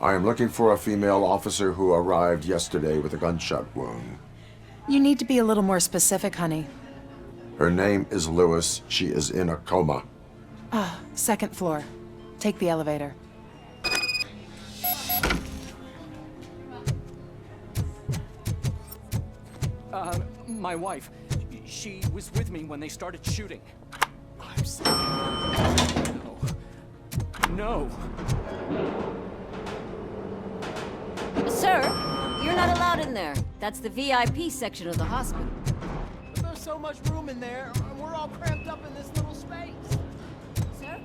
I am looking for a female officer who arrived yesterday with a gunshot wound. You need to be a little more specific, honey. Her name is Lewis. She is in a coma. Second floor. Take the elevator. My wife. She was with me when they started shooting. I'm sorry. No. Sir, you're not allowed in there. That's the VIP section of the hospital. But there's so much room in there, and we're all cramped up in this little space. Sir?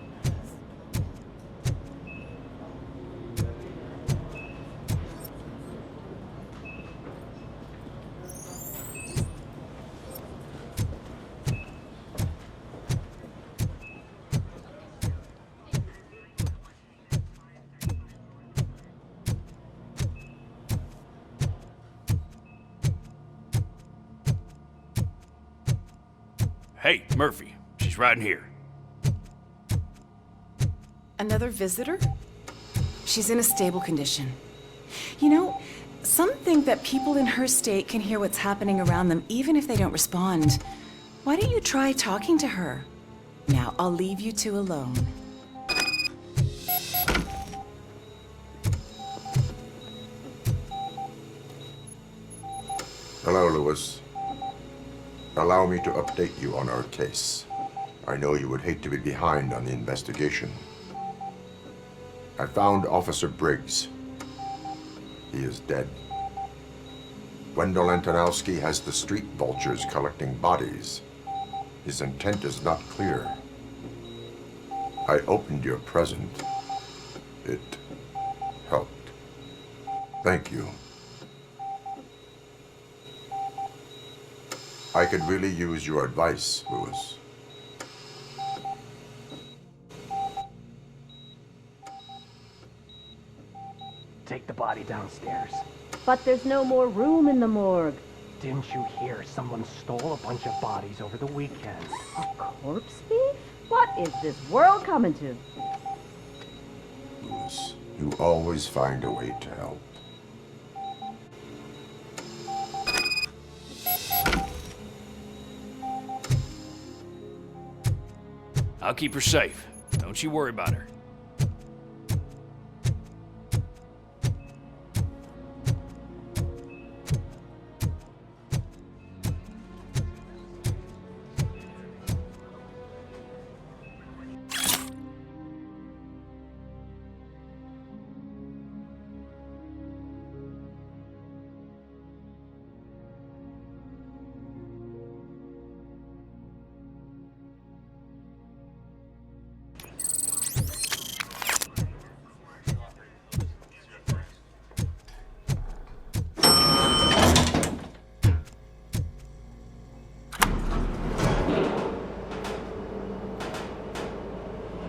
Hey, Murphy. She's right in here. Another visitor? She's in a stable condition. You know, some think that people in her state can hear what's happening around them even if they don't respond. Why don't you try talking to her? Now, I'll leave you two alone. Hello, Lewis. Allow me to update you on our case. I know you would hate to be behind on the investigation. I found Officer Briggs. He is dead. Wendell Antonowsky has the street vultures collecting bodies. His intent is not clear. I opened your present. It helped. Thank you. I could really use your advice, Lewis. Take the body downstairs. But there's no more room in the morgue. Didn't you hear someone stole a bunch of bodies over the weekend? A corpse thief? What is this world coming to? Lewis, you always find a way to help. I'll keep her safe. Don't you worry about her.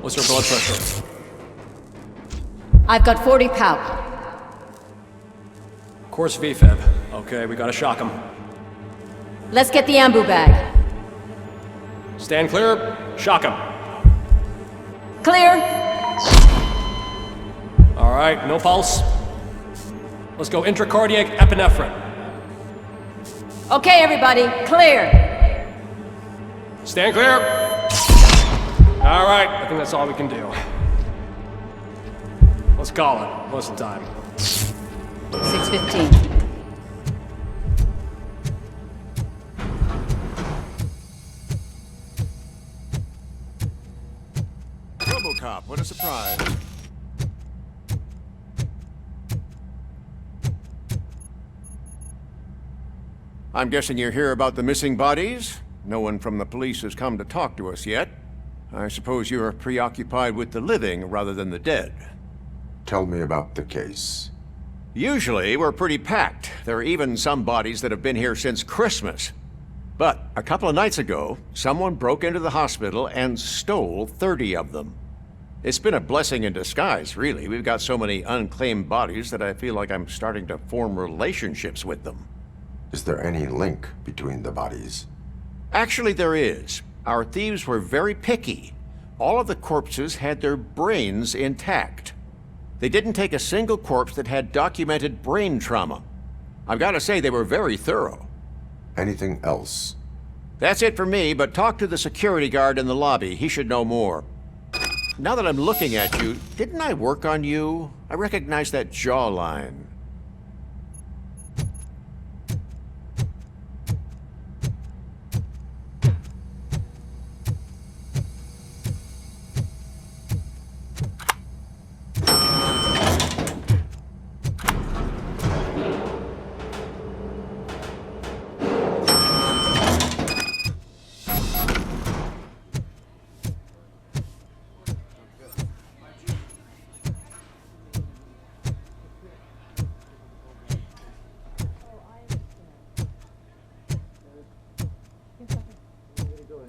What's her blood pressure? I've got 40 pow. Course VFib. Okay, we gotta shock him. Let's get the ambu bag. Stand clear. Shock him. Clear. All right, no pulse. Let's go intracardiac epinephrine. Okay, everybody, clear. Stand clear. All right, I think that's all we can do. Let's call it. What's the time? 6:15. RoboCop, what a surprise. I'm guessing you're here about the missing bodies? No one from the police has come to talk to us yet. I suppose you're preoccupied with the living rather than the dead. Tell me about the case. Usually, we're pretty packed. There are even some bodies that have been here since Christmas. But a couple of nights ago, someone broke into the hospital and stole 30 of them. It's been a blessing in disguise, really. We've got so many unclaimed bodies that I feel like I'm starting to form relationships with them. Is there any link between the bodies? Actually, there is. Our thieves were very picky. All of the corpses had their brains intact. They didn't take a single corpse that had documented brain trauma. I've got to say they were very thorough. Anything else? That's it for me, but talk to the security guard in the lobby. He should know more. Now that I'm looking at you, didn't I work on you? I recognize that jawline.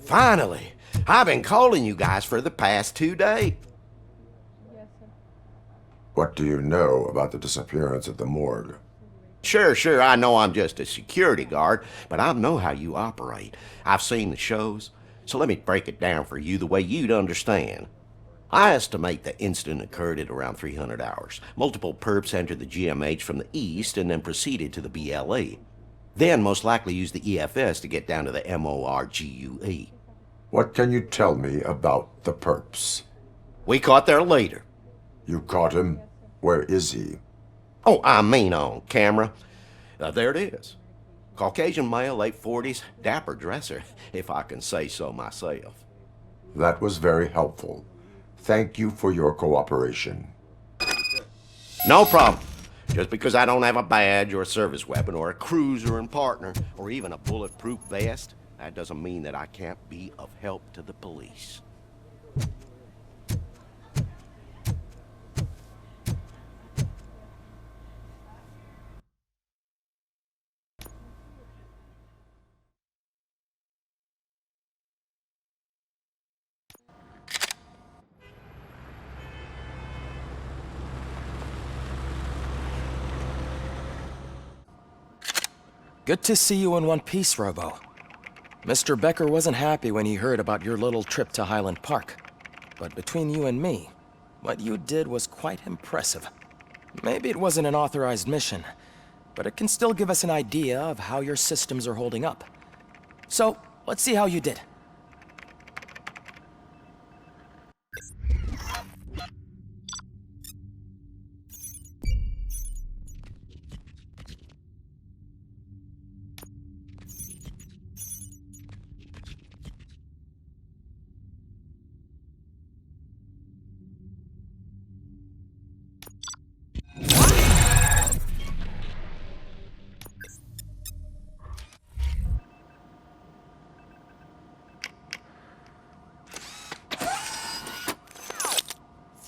Finally! I've been calling you guys for the past 2 days. What do you know about the disappearance at the morgue? Sure, I know I'm just a security guard, but I know how you operate. I've seen the shows, so let me break it down for you the way you'd understand. I estimate the incident occurred at around 300 hours. Multiple perps entered the GMH from the east and then proceeded to the BLE. Then most likely used the EFS to get down to the MORGUE. What can you tell me about the perps? We caught their leader. You caught him? Where is he? Oh, I mean on camera. There it is. Caucasian male, late 40s, dapper dresser, if I can say so myself. That was very helpful. Thank you for your cooperation. No problem. Just because I don't have a badge or a service weapon or a cruiser and partner or even a bulletproof vest, that doesn't mean that I can't be of help to the police. Good to see you in one piece, Robo. Mr. Becker wasn't happy when he heard about your little trip to Highland Park. But between you and me, what you did was quite impressive. Maybe it wasn't an authorized mission, but it can still give us an idea of how your systems are holding up. So, let's see how you did.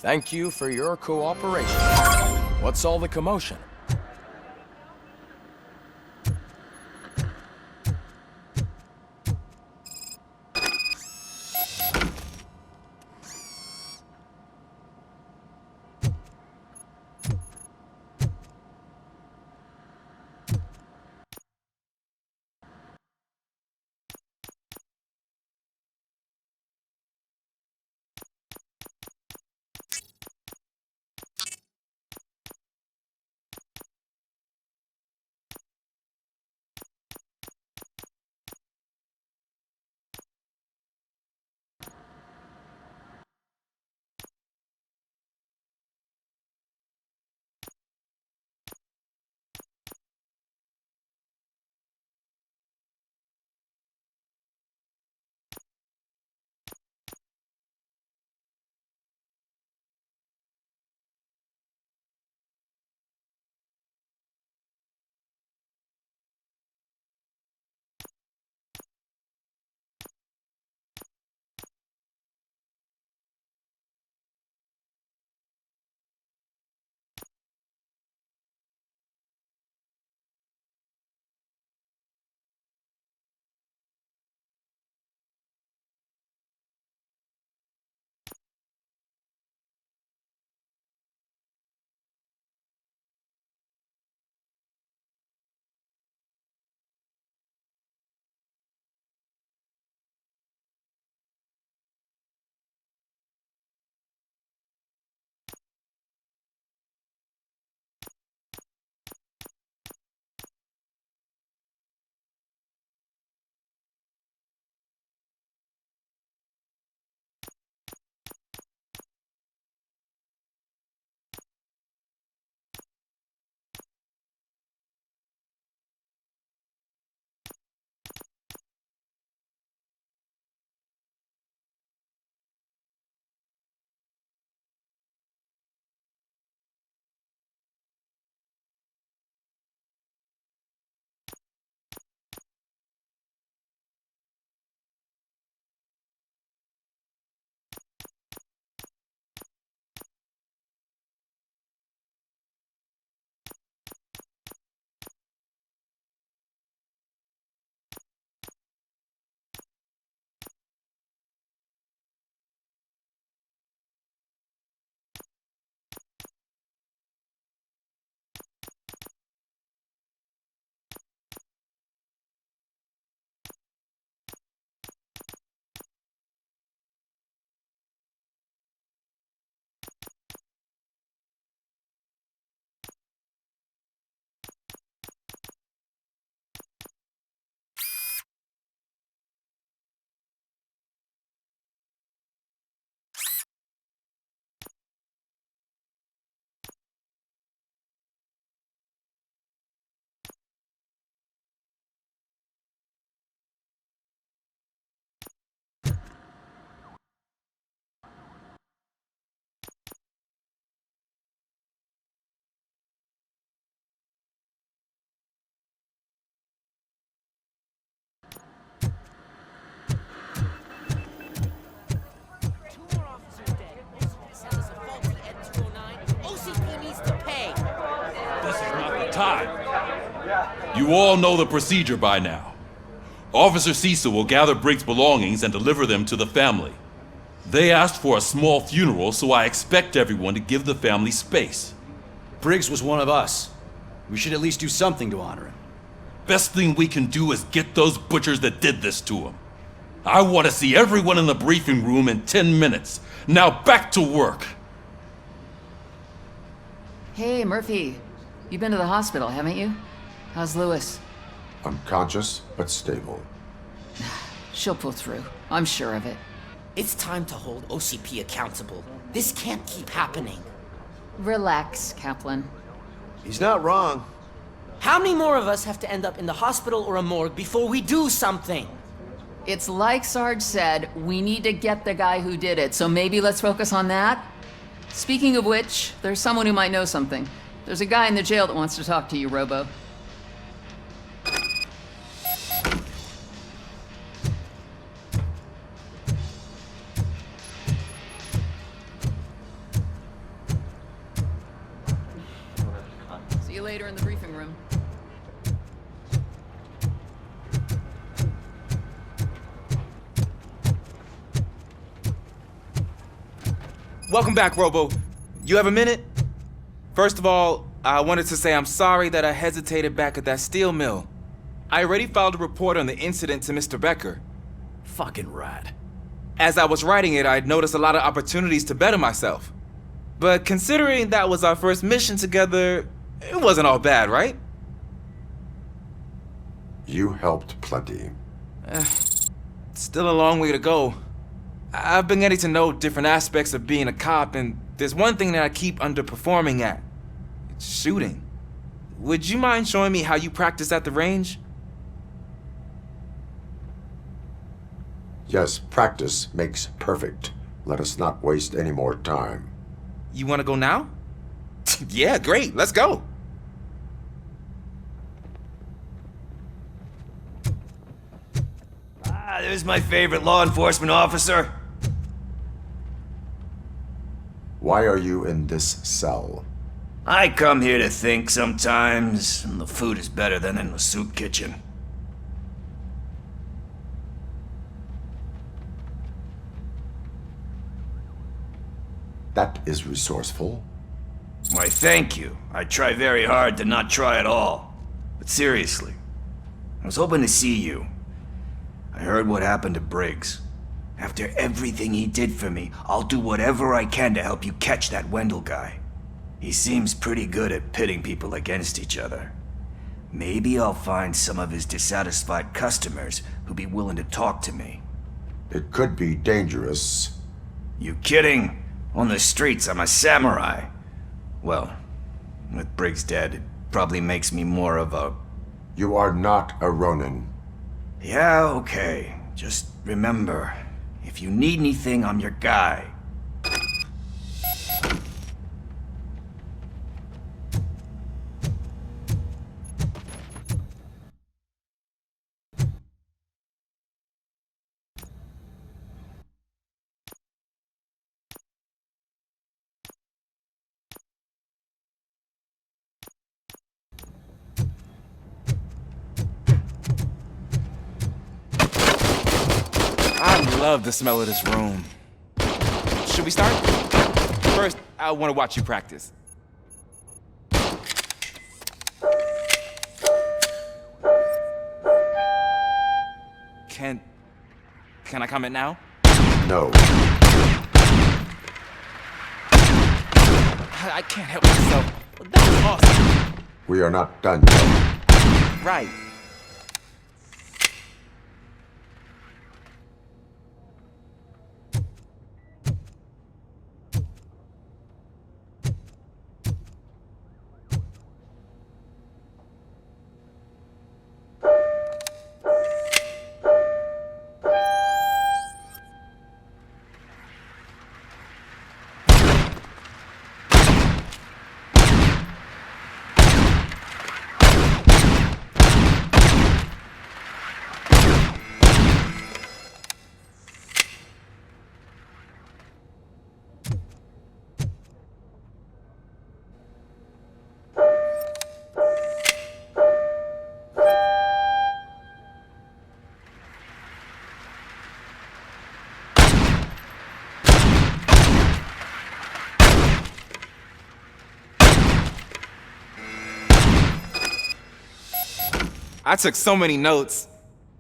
Thank you for your cooperation. What's all the commotion? You all know the procedure by now. Officer Cecil will gather Briggs' belongings and deliver them to the family. They asked for a small funeral, so I expect everyone to give the family space. Briggs was one of us. We should at least do something to honor him. Best thing we can do is get those butchers that did this to him. I want to see everyone in the briefing room in 10 minutes. Now back to work. Hey, Murphy. You've been to the hospital, haven't you? How's Lewis? Unconscious, but stable. She'll pull through. I'm sure of it. It's time to hold OCP accountable. This can't keep happening. Relax, Kaplan. He's not wrong. How many more of us have to end up in the hospital or a morgue before we do something? It's like Sarge said, we need to get the guy who did it, so maybe let's focus on that? Speaking of which, there's someone who might know something. There's a guy in the jail that wants to talk to you, Robo. See you later in the briefing room. Welcome back, Robo. You have a minute? First of all, I wanted to say I'm sorry that I hesitated back at that steel mill. I already filed a report on the incident to Mr. Becker. Fucking rad. As I was writing it, I'd noticed a lot of opportunities to better myself. But considering that was our first mission together, it wasn't all bad, right? You helped plenty. Still a long way to go. I've been getting to know different aspects of being a cop, and there's one thing that I keep underperforming at. It's shooting. Would you mind showing me how you practice at the range? Yes, practice makes perfect. Let us not waste any more time. You want to go now? Yeah, great. Let's go. There's my favorite law enforcement officer. Why are you in this cell? I come here to think sometimes, and the food is better than in the soup kitchen. That is resourceful. Why, thank you. I try very hard to not try at all. But seriously, I was hoping to see you. I heard what happened to Briggs. After everything he did for me, I'll do whatever I can to help you catch that Wendell guy. He seems pretty good at pitting people against each other. Maybe I'll find some of his dissatisfied customers who'll be willing to talk to me. It could be dangerous. You kidding? On the streets, I'm a samurai. Well, with Briggs dead, it probably makes me more of a... You are not a Ronin. Yeah, okay. Just remember, if you need anything, I'm your guy. I love the smell of this room. Should we start? First, I want to watch you practice. Can I comment now? No. I can't help myself. That was awesome. We are not done yet. Right. I took so many notes.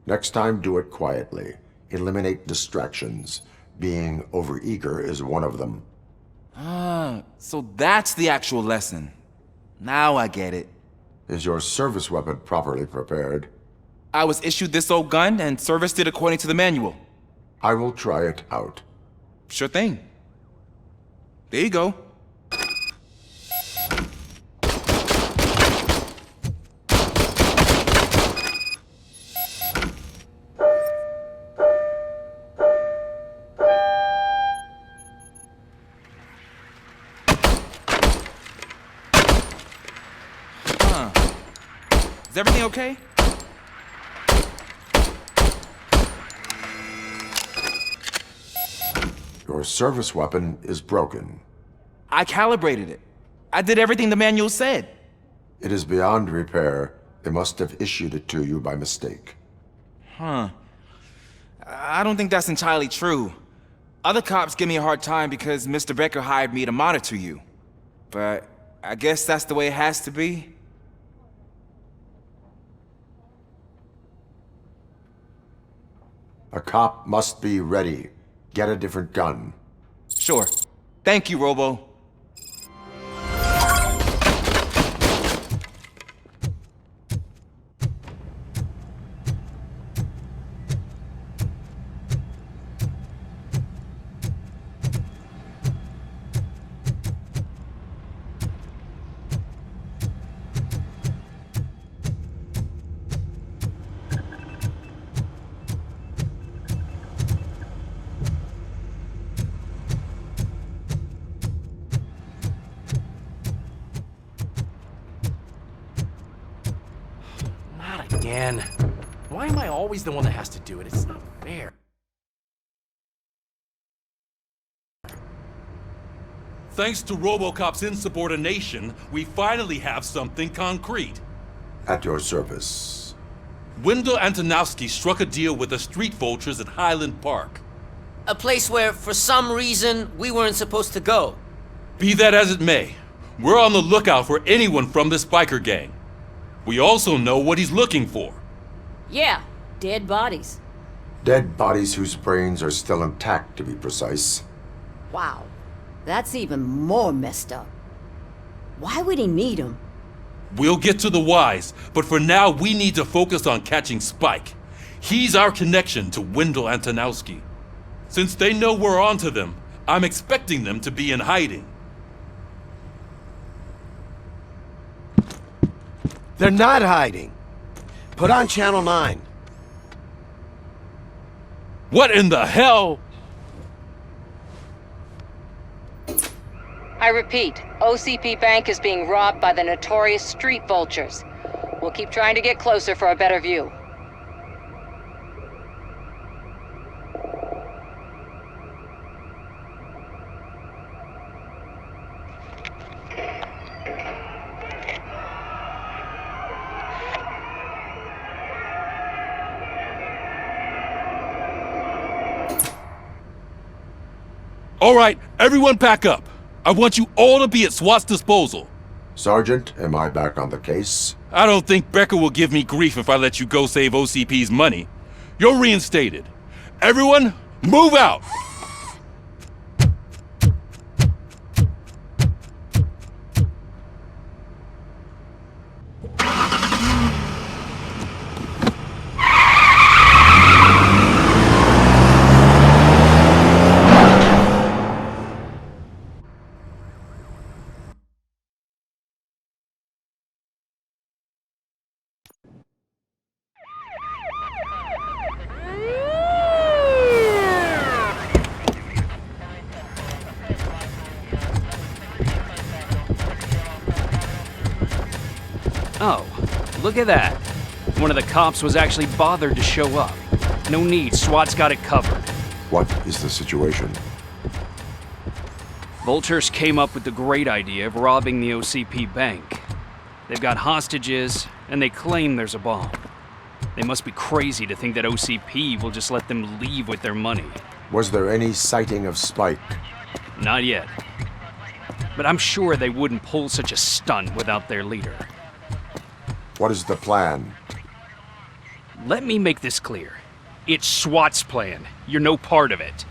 Next time, do it quietly. Eliminate distractions. Being overeager is one of them. Ah, so that's the actual lesson. Now I get it. Is your service weapon properly prepared? I was issued this old gun and serviced it according to the manual. I will try it out. Sure thing. There you go. Is everything okay? Your service weapon is broken. I calibrated it. I did everything the manual said. It is beyond repair. They must have issued it to you by mistake. Huh. I don't think that's entirely true. Other cops give me a hard time because Mr. Becker hired me to monitor you. But I guess that's the way it has to be. A cop must be ready. Get a different gun. Sure. Thank you, Robo. Again. Why am I always the one that has to do it? It's not fair. Thanks to RoboCop's insubordination, we finally have something concrete. At your service. Wendell Antonowsky struck a deal with the street vultures at Highland Park. A place where, for some reason, we weren't supposed to go. Be that as it may, we're on the lookout for anyone from this biker gang. We also know what he's looking for. Yeah, dead bodies. Dead bodies whose brains are still intact, to be precise. Wow, that's even more messed up. Why would he need them? We'll get to the whys, but for now we need to focus on catching Spike. He's our connection to Wendell Antonowsky. Since they know we're onto them, I'm expecting them to be in hiding. They're not hiding. Put on Channel 9. What in the hell? I repeat, OCP Bank is being robbed by the notorious street vultures. We'll keep trying to get closer for a better view. All right, everyone pack up. I want you all to be at SWAT's disposal. Sergeant, am I back on the case? I don't think Becker will give me grief if I let you go save OCP's money. You're reinstated. Everyone, move out! Oh, look at that. One of the cops was actually bothered to show up. No need, SWAT's got it covered. What is the situation? Vultures came up with the great idea of robbing the OCP bank. They've got hostages, and they claim there's a bomb. They must be crazy to think that OCP will just let them leave with their money. Was there any sighting of Spike? Not yet. But I'm sure they wouldn't pull such a stunt without their leader. What is the plan? Let me make this clear. It's SWAT's plan. You're no part of it.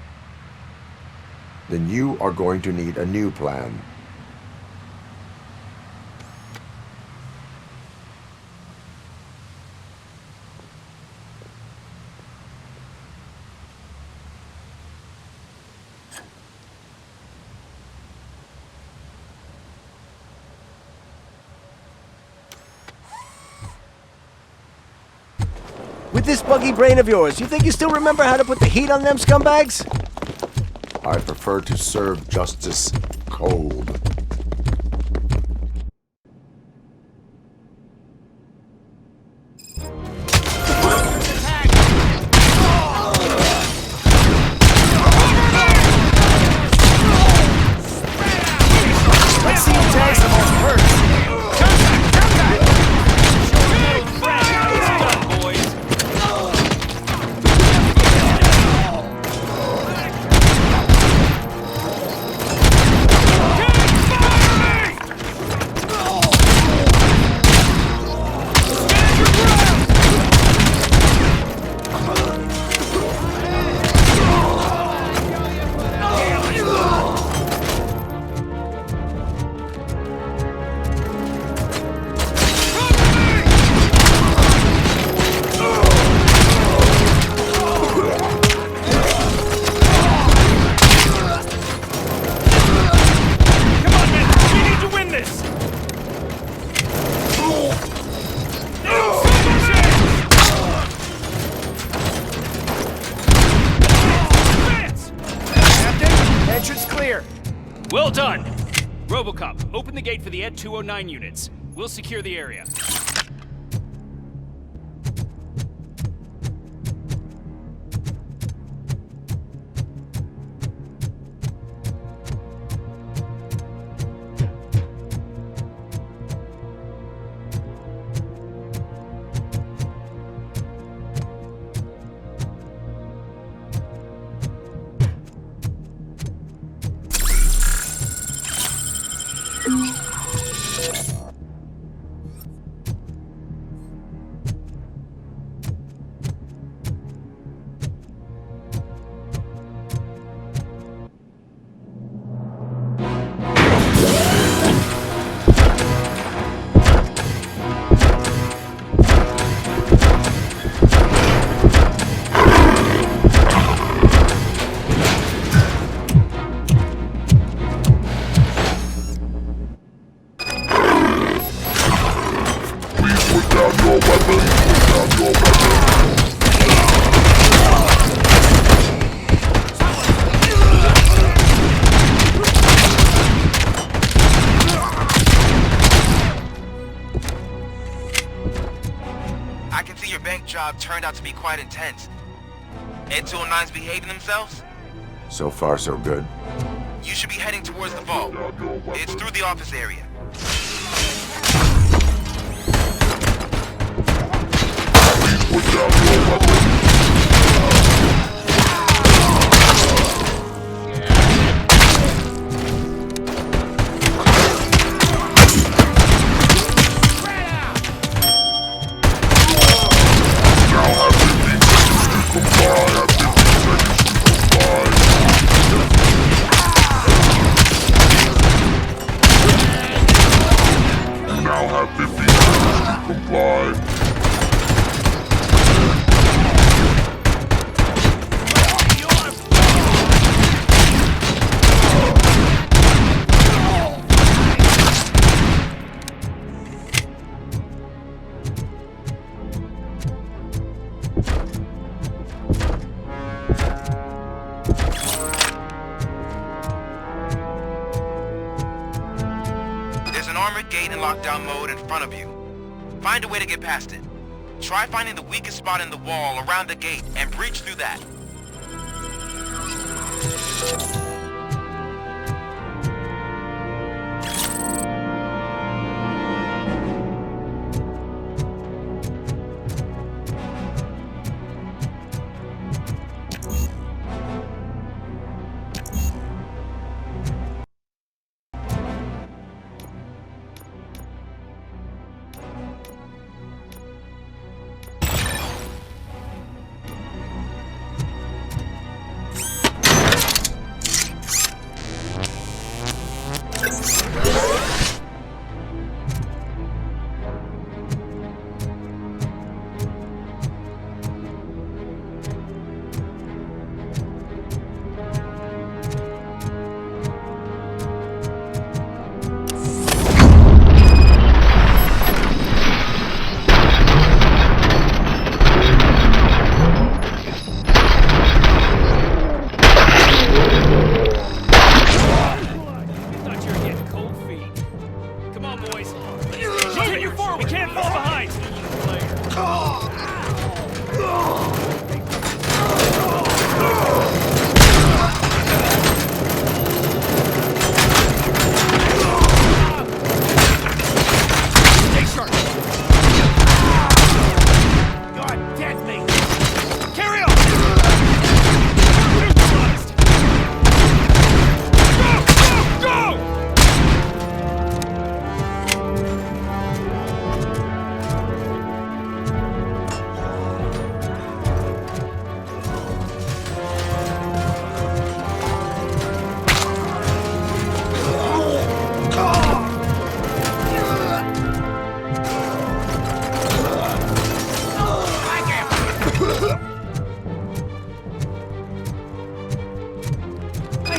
Then you are going to need a new plan. With this buggy brain of yours, you think you still remember how to put the heat on them scumbags? I prefer to serve justice cold. Let's see who tags the most hurt. Well done! RoboCop, open the gate for the Ed 209 units. We'll secure the area. Turned out to be quite intense. Ed 209's behaving themselves? So far, so good. You should be heading towards the vault. It's through the office area. Please put down your weapon. Lockdown mode in front of you. Find a way to get past it. Try finding the weakest spot in the wall around the gate and breach through that.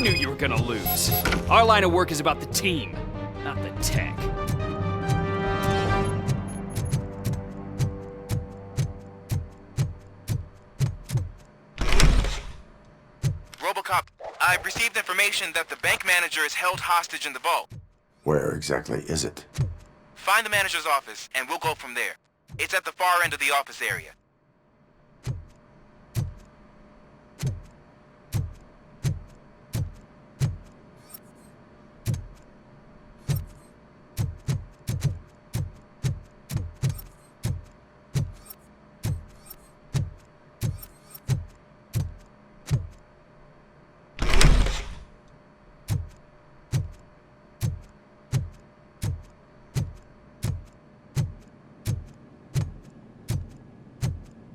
knew you were gonna lose. Our line of work is about the team, not the tech. RoboCop, I've received information that the bank manager is held hostage in the vault. Where exactly is it? Find the manager's office, and we'll go from there. It's at the far end of the office area.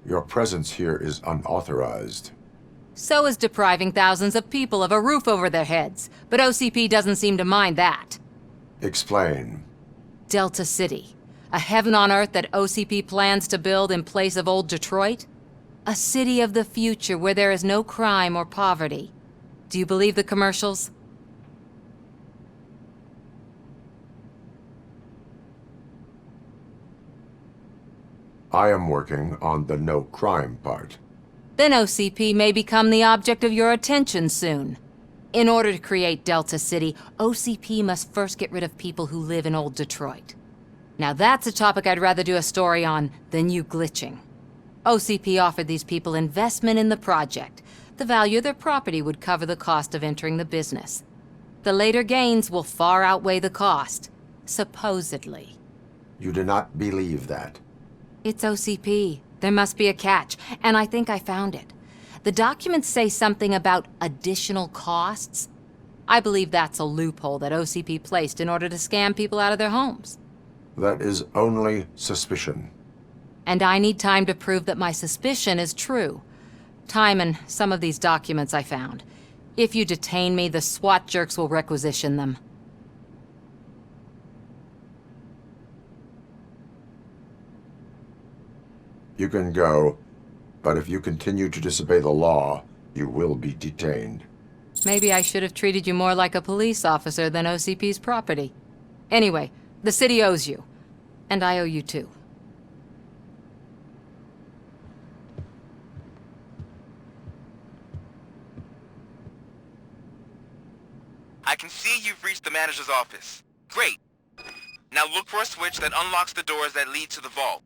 Your presence here is unauthorized. So is depriving thousands of people of a roof over their heads, but OCP doesn't seem to mind that. Explain. Delta City, a heaven on earth that OCP plans to build in place of old Detroit? A city of the future where there is no crime or poverty. Do you believe the commercials? I am working on the no crime part. Then OCP may become the object of your attention soon. In order to create Delta City, OCP must first get rid of people who live in old Detroit. Now that's a topic I'd rather do a story on than you glitching. OCP offered these people investment in the project. The value of their property would cover the cost of entering the business. The later gains will far outweigh the cost, supposedly. You do not believe that? It's OCP. There must be a catch, and I think I found it. The documents say something about additional costs. I believe that's a loophole that OCP placed in order to scam people out of their homes. That is only suspicion. And I need time to prove that my suspicion is true. Time and some of these documents I found. If you detain me, the SWAT jerks will requisition them. You can go, but if you continue to disobey the law, you will be detained. Maybe I should have treated you more like a police officer than OCP's property. Anyway, the city owes you. And I owe you too. I can see you've reached the manager's office. Great. Now look for a switch that unlocks the doors that lead to the vault.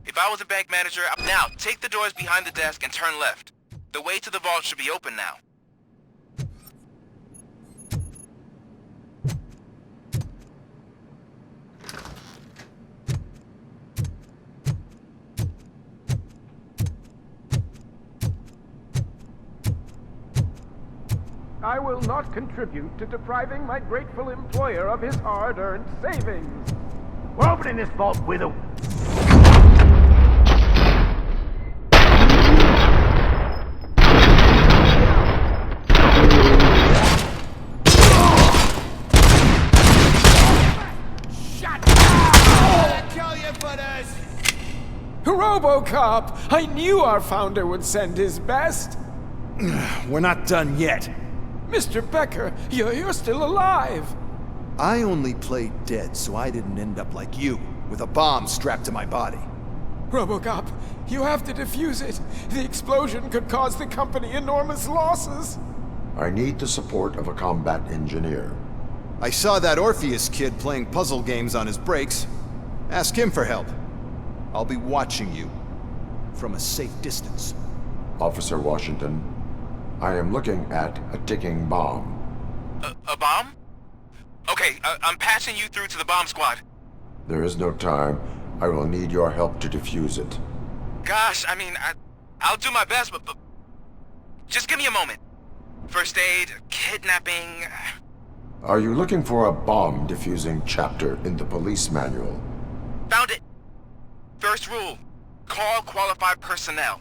If I was a bank manager, now take the doors behind the desk and turn left. The way to the vault should be open now. I will not contribute to depriving my grateful employer of his hard-earned savings. We're opening this vault with a... RoboCop! I knew our founder would send his best! We're not done yet. Mr. Becker, you're still alive! I only played dead so I didn't end up like you, with a bomb strapped to my body. RoboCop, you have to defuse it. The explosion could cause the company enormous losses. I need the support of a combat engineer. I saw that Orpheus kid playing puzzle games on his breaks. Ask him for help. I'll be watching you from a safe distance. Officer Washington, I am looking at a ticking bomb. A bomb? Okay, I'm passing you through to the bomb squad. There is no time. I will need your help to defuse it. Gosh, I mean, I'll do my best, but just give me a moment. First aid, kidnapping... Are you looking for a bomb defusing chapter in the police manual? Found it! First rule, call qualified personnel.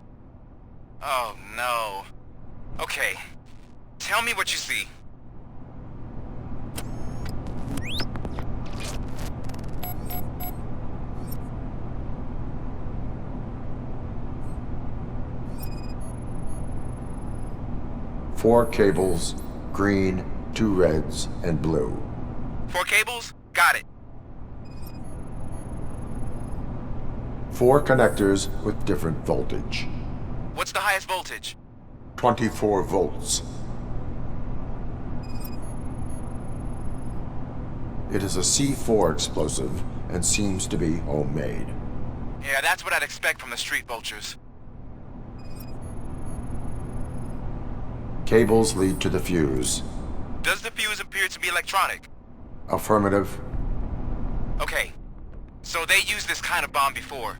Oh, no. Okay, tell me what you see. Four cables, green, 2 reds, and blue. 4 cables? Got it. 4 connectors with different voltage. What's the highest voltage? 24 volts. It is a C4 explosive and seems to be homemade. Yeah, that's what I'd expect from the street vultures. Cables lead to the fuse. Does the fuse appear to be electronic? Affirmative. Okay, so they used this kind of bomb before.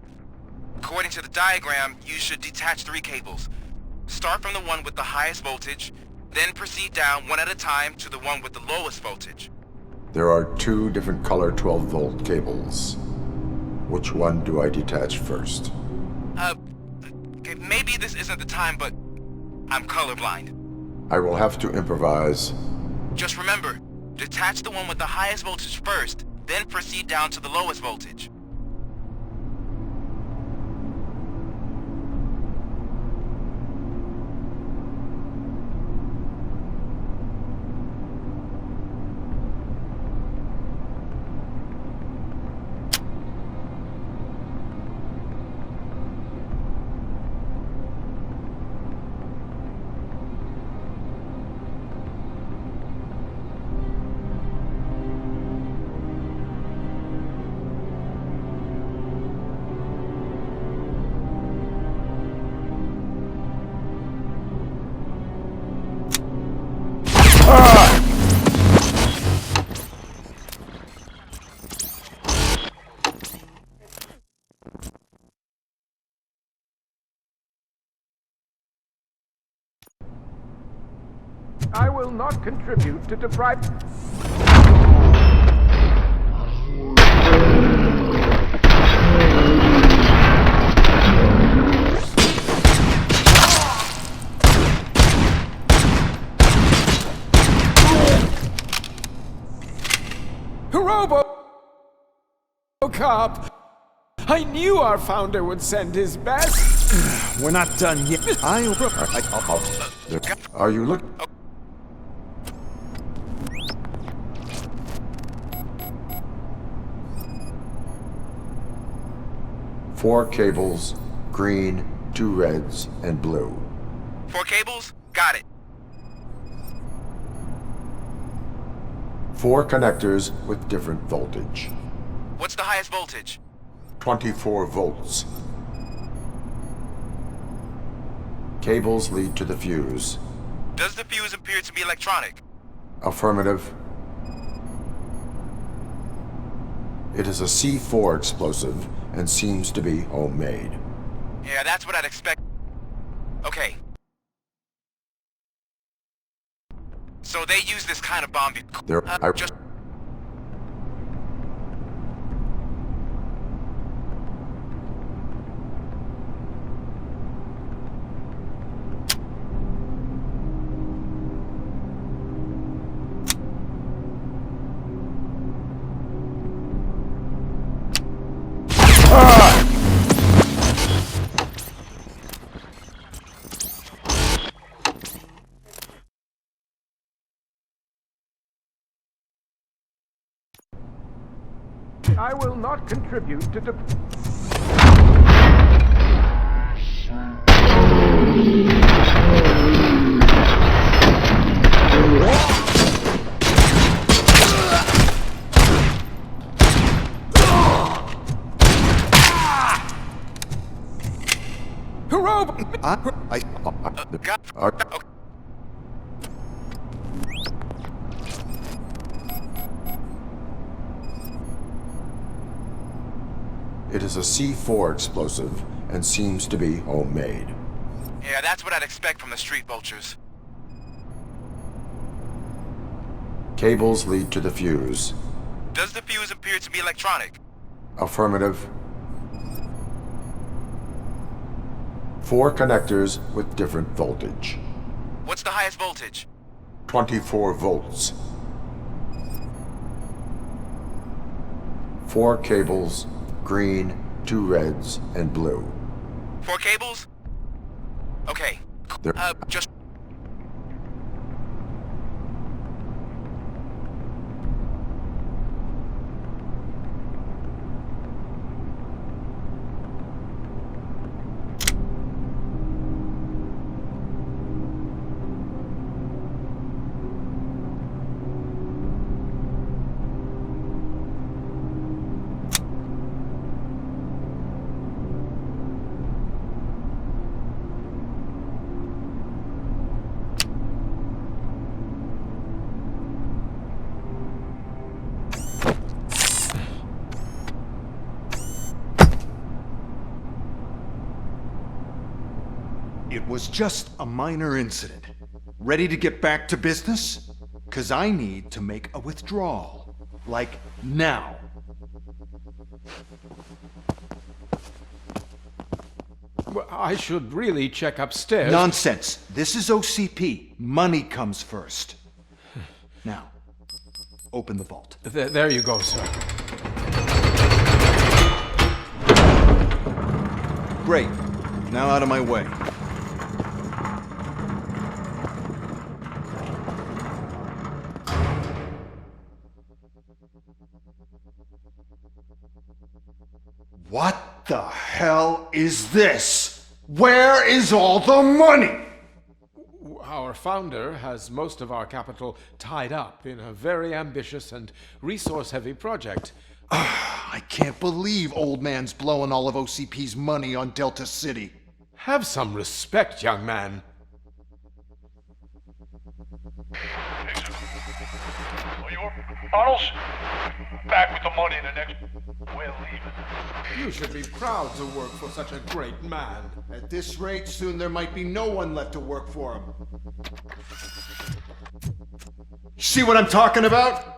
According to the diagram, you should detach 3 cables. Start from the one with the highest voltage, then proceed down one at a time to the one with the lowest voltage. There are 2 different color 12-volt cables. Which one do I detach first? Okay, maybe this isn't the time, but I'm colorblind. I will have to improvise. Just remember, detach the one with the highest voltage first, then proceed down to the lowest voltage. I will not contribute to deprive... RoboCop! I knew our founder would send his best. We're not done yet. Are you looking? Four cables, green, 2 reds, and blue. 4 cables? Got it. 4 connectors with different voltage. What's the highest voltage? 24 volts. Cables lead to the fuse. Does the fuse appear to be electronic? Affirmative. It is a C4 explosive and seems to be homemade. Yeah, that's what I'd expect. Okay. So they use this kind of bomb just... I will not contribute to It is a C4 explosive and seems to be homemade. Yeah, that's what I'd expect from the street vultures. Cables lead to the fuse. Does the fuse appear to be electronic? Affirmative. 4 connectors with different voltage. What's the highest voltage? 24 volts. 4 cables, green, 2 reds, and blue. 4 cables? Okay. Just... was just a minor incident. Ready to get back to business? 'Cause I need to make a withdrawal. Like, now. Well, I should really check upstairs. Nonsense. This is OCP. Money comes first. Now, open the vault. There you go, sir. Great. Now out of my way. What the hell is this? Where is all the money? Our founder has most of our capital tied up in a very ambitious and resource-heavy project. I can't believe old man's blowing all of OCP's money on Delta City. Have some respect, young man. Bottles? Back with the money in the next... We're leaving. You should be proud to work for such a great man. At this rate, soon there might be no one left to work for him. See what I'm talking about?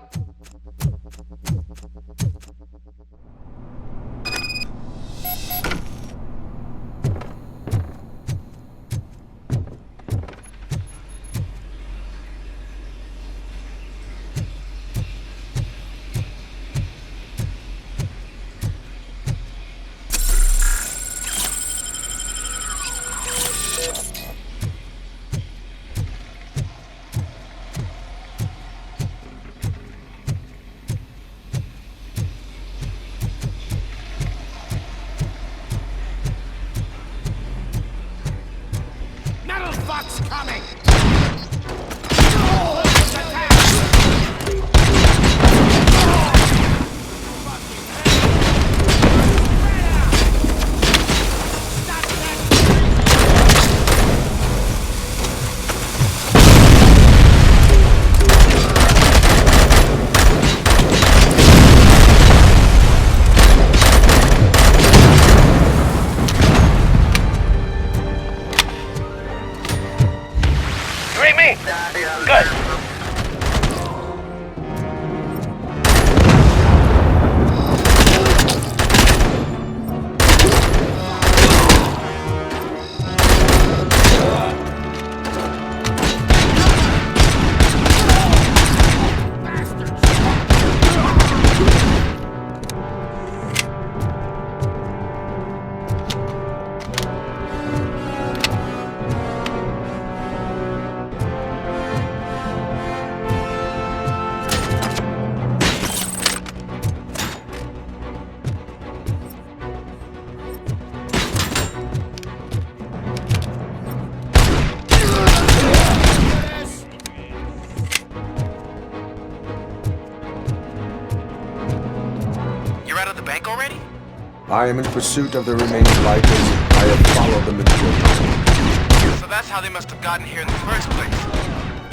I am in pursuit of the remaining fighters. I have followed them into your house. So that's how they must have gotten here in the first place.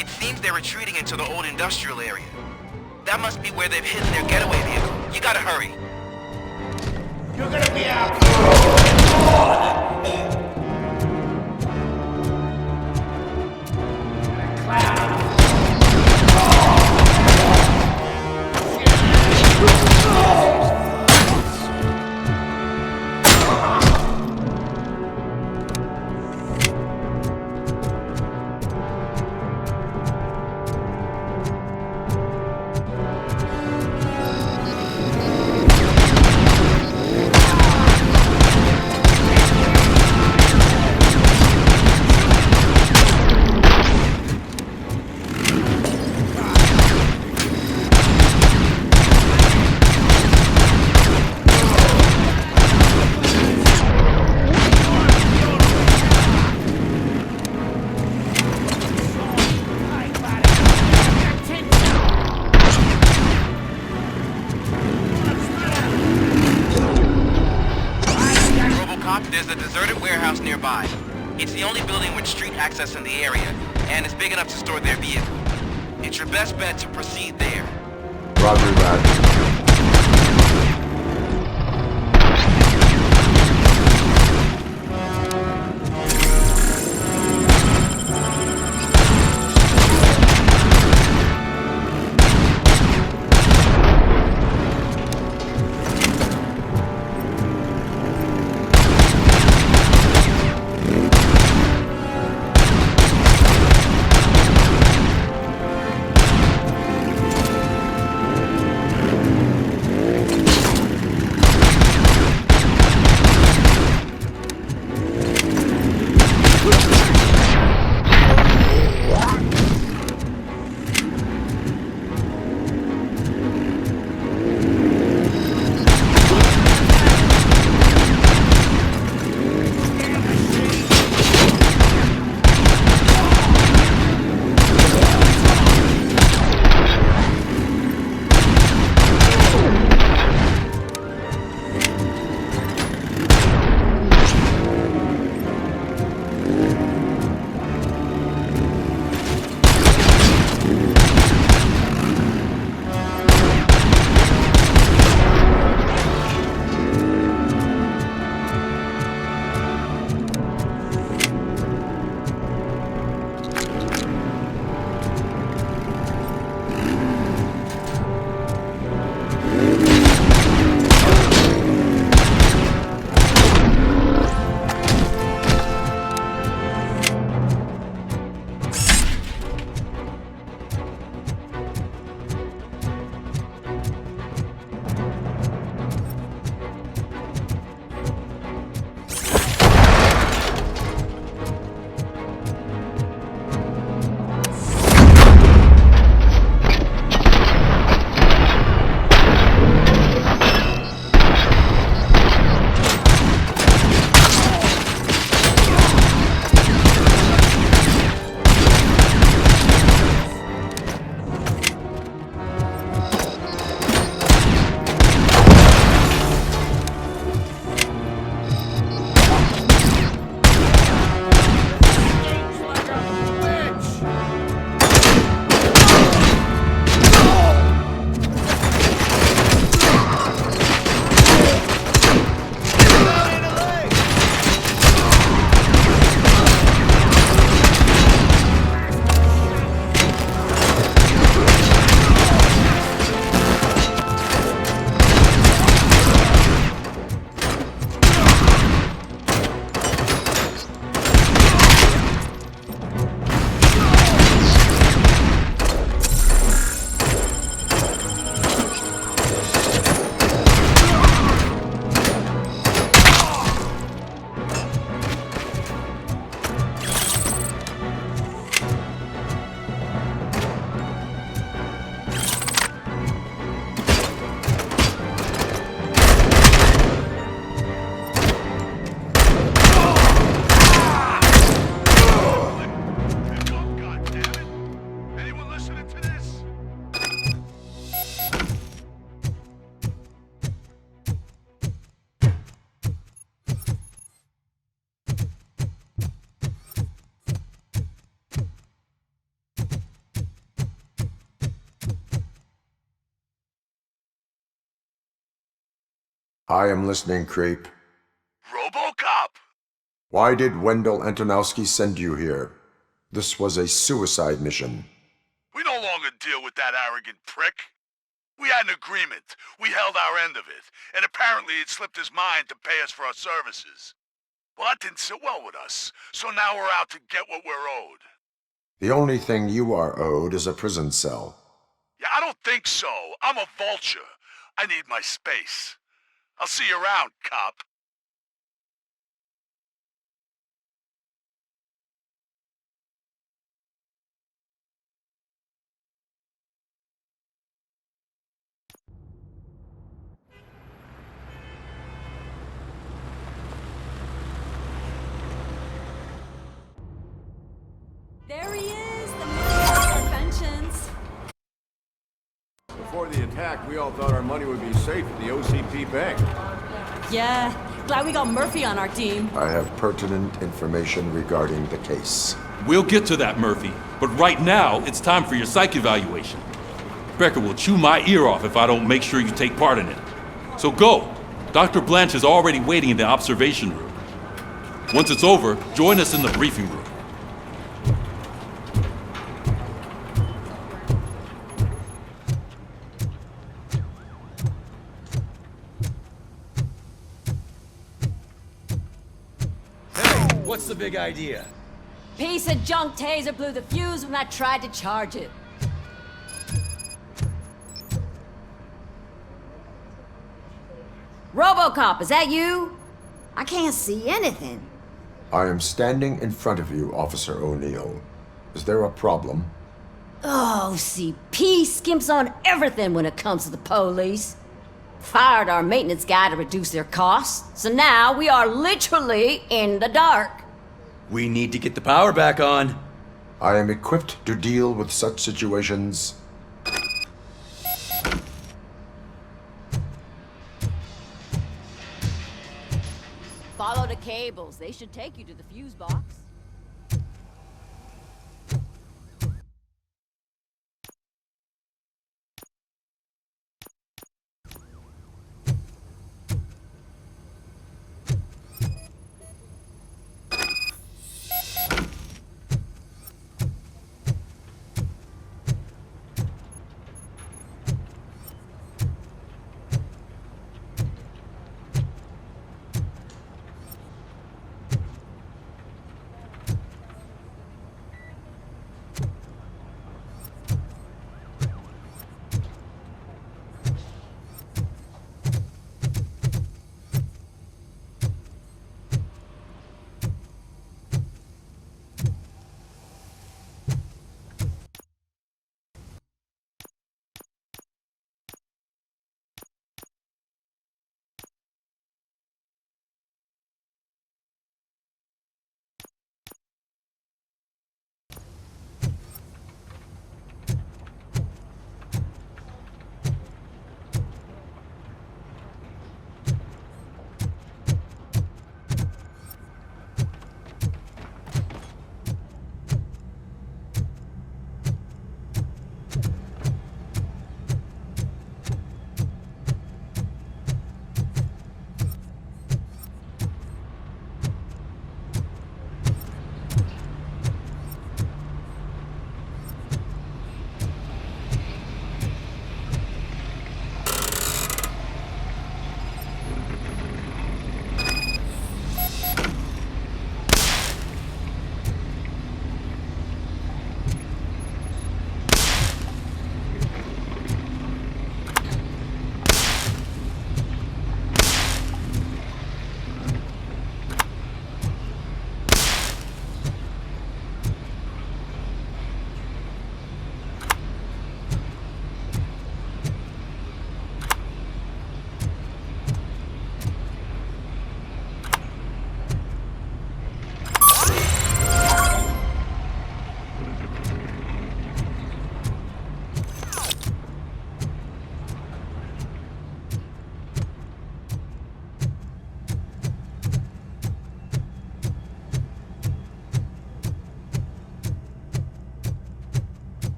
It seems they're retreating into the old industrial area. That must be where they've hidden their getaway vehicle. You gotta hurry. You're gonna be out! There's a deserted warehouse nearby. It's the only building with street access in the area, and it's big enough to store their vehicle. It's your best bet to proceed there. Roger that. I am listening, creep. RoboCop! Why did Wendell Antonowsky send you here? This was a suicide mission. We no longer deal with that arrogant prick. We had an agreement. We held our end of it, and apparently it slipped his mind to pay us for our services. Well, that didn't sit well with us, so now we're out to get what we're owed. The only thing you are owed is a prison cell. Yeah, I don't think so. I'm a vulture. I need my space. I'll see you around, cop. There he is, the man of inventions. Before the attack, we all thought our money would be safe at the OCP bank. Yeah, glad we got Murphy on our team. I have pertinent information regarding the case. We'll get to that, Murphy. But right now, it's time for your psych evaluation. Becker will chew my ear off if I don't make sure you take part in it. So go. Dr. Blanche is already waiting in the observation room. Once it's over, join us in the briefing room. What's the big idea? Piece of junk taser blew the fuse when I tried to charge it. RoboCop, is that you? I can't see anything. I am standing in front of you, Officer O'Neill. Is there a problem? Oh, CP skimps on everything when it comes to the police. Fired our maintenance guy to reduce their costs, so now we are literally in the dark. We need to get the power back on. I am equipped to deal with such situations. Follow the cables. They should take you to the fuse box.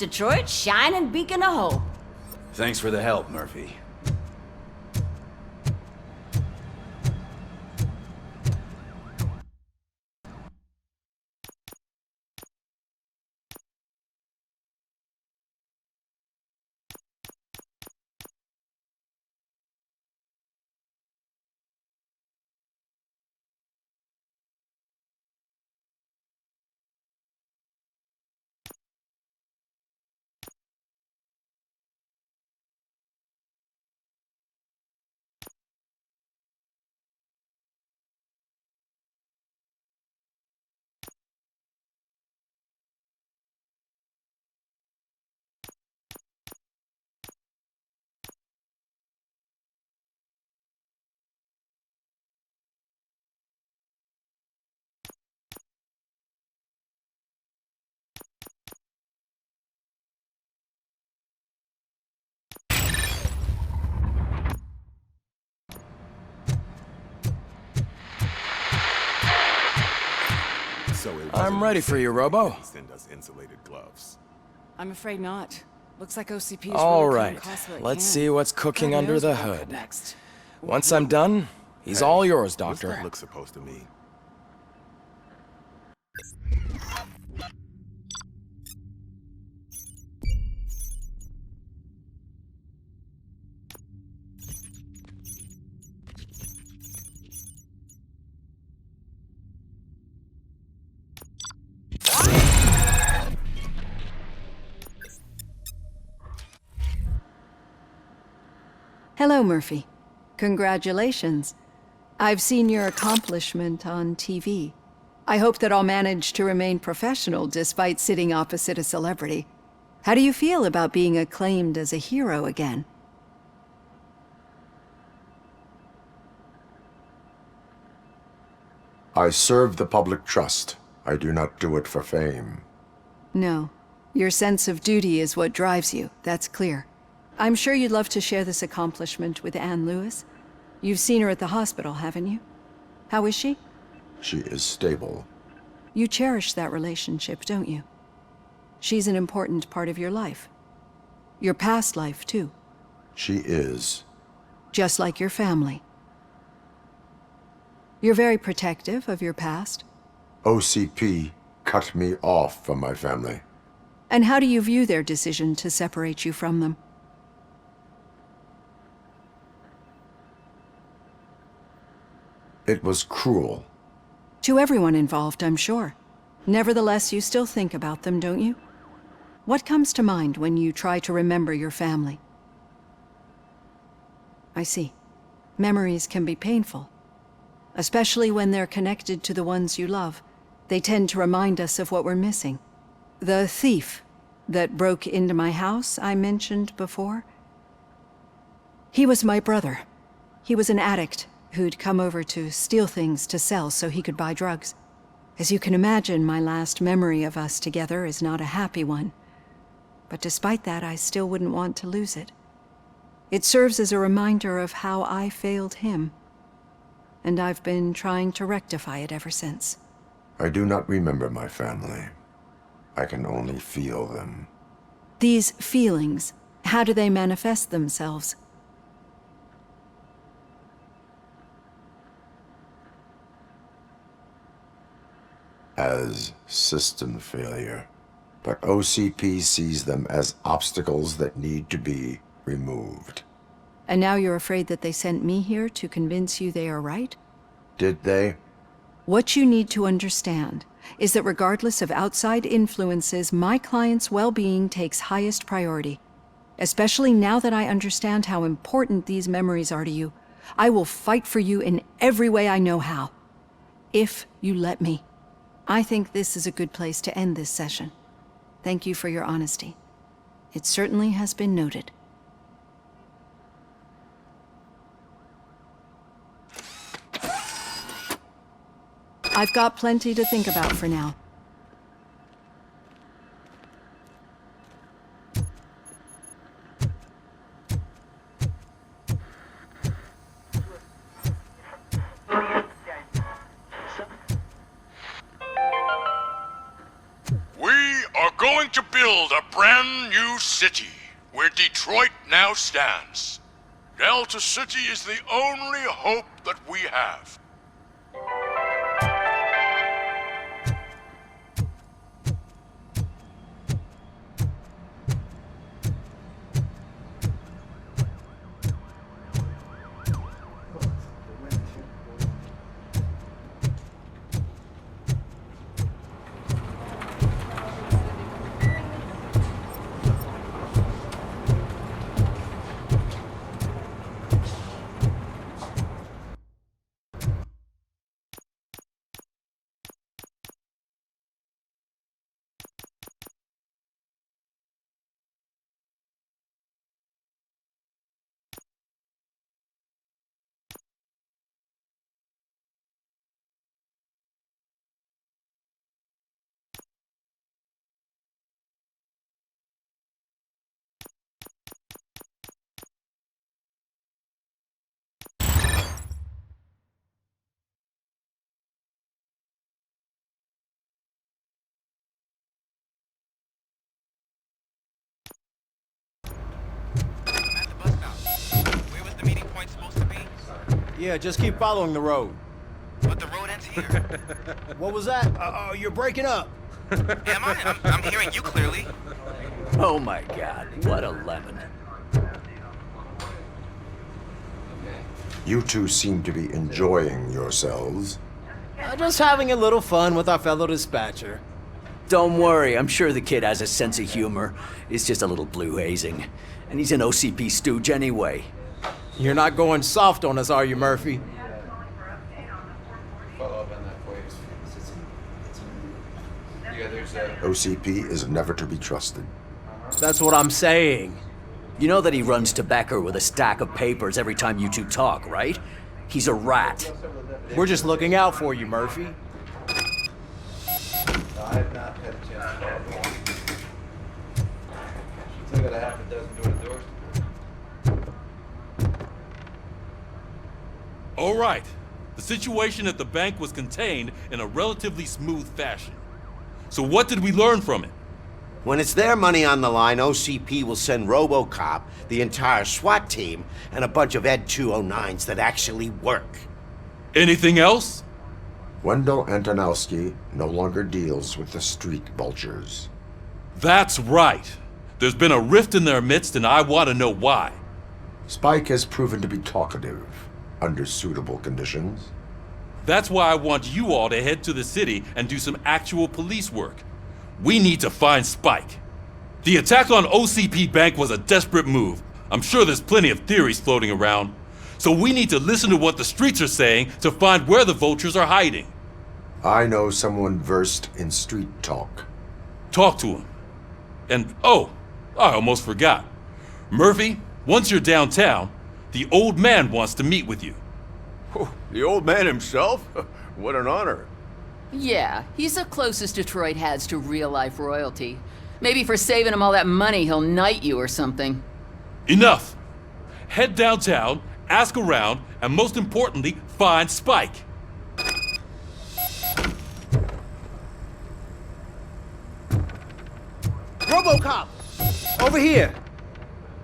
Detroit's shining beacon of hope. Thanks for the help, Murphy. I'm ready for you, Robo. Send us insulated gloves. I'm afraid not. Looks like OCP is All really right, cutting costs where it let's can. see what's cooking God under knows the what'll come hood. next. Once I'm done, he's all yours, What's Doctor. that look supposed to mean? Hello, Murphy. Congratulations. I've seen your accomplishment on TV. I hope that I'll manage to remain professional despite sitting opposite a celebrity. How do you feel about being acclaimed as a hero again? I serve the public trust. I do not do it for fame. No. Your sense of duty is what drives you, that's clear. I'm sure you'd love to share this accomplishment with Anne Lewis. You've seen her at the hospital, haven't you? How is she? She is stable. You cherish that relationship, don't you? She's an important part of your life. Your past life, too. She is. Just like your family. You're very protective of your past. OCP cut me off from my family. And how do you view their decision to separate you from them? It was cruel. To everyone involved, I'm sure. Nevertheless, you still think about them, don't you? What comes to mind when you try to remember your family? I see. Memories can be painful. Especially when they're connected to the ones you love. They tend to remind us of what we're missing. The thief that broke into my house I mentioned before? He was my brother. He was an addict who'd come over to steal things to sell so he could buy drugs. As you can imagine, my last memory of us together is not a happy one. But despite that, I still wouldn't want to lose it. It serves as a reminder of how I failed him. And I've been trying to rectify it ever since. I do not remember my family. I can only feel them. These feelings, how do they manifest themselves? As system failure. But OCP sees them as obstacles that need to be removed. And now you're afraid that they sent me here to convince you they are right? Did they? What you need to understand is that regardless of outside influences, my client's well-being takes highest priority. Especially now that I understand how important these memories are to you. I will fight for you in every way I know how. If you let me. I think this is a good place to end this session. Thank you for your honesty. It certainly has been noted. I've got plenty to think about for now. We are going to build a brand new city where Detroit now stands. Delta City is the only hope that we have. Yeah, just keep following the road. But the road ends here. What was that? You're breaking up. Am I? I'm hearing you clearly. Oh my god, what a lemon. You two seem to be enjoying yourselves. Just having a little fun with our fellow dispatcher. Don't worry, I'm sure the kid has a sense of humor. It's just a little blue hazing. And he's an OCP stooge anyway. You're not going soft on us, are you, Murphy? OCP is never to be trusted. That's what I'm saying. You know that he runs to Becker with a stack of papers every time you two talk, right? He's a rat. We're just looking out for you, Murphy. I have not had a chance to talk to him. Still got a half a dozen door-to-doors to do. All right. The situation at the bank was contained in a relatively smooth fashion. So what did we learn from it? When it's their money on the line, OCP will send RoboCop, the entire SWAT team, and a bunch of Ed 209s that actually work. Anything else? Wendell Antonowsky no longer deals with the street vultures. That's right. There's been a rift in their midst, and I want to know why. Spike has proven to be talkative, under suitable conditions. That's why I want you all to head to the city and do some actual police work. We need to find Spike. The attack on OCP Bank was a desperate move. I'm sure there's plenty of theories floating around. So we need to listen to what the streets are saying to find where the vultures are hiding. I know someone versed in street talk. Talk to him. And, oh, I almost forgot. Murphy, once you're downtown, the old man wants to meet with you. Oh, the old man himself? What an honor. Yeah, he's the closest Detroit has to real-life royalty. Maybe for saving him all that money, he'll knight you or something. Enough! Head downtown, ask around, and most importantly, find Spike. RoboCop! Over here!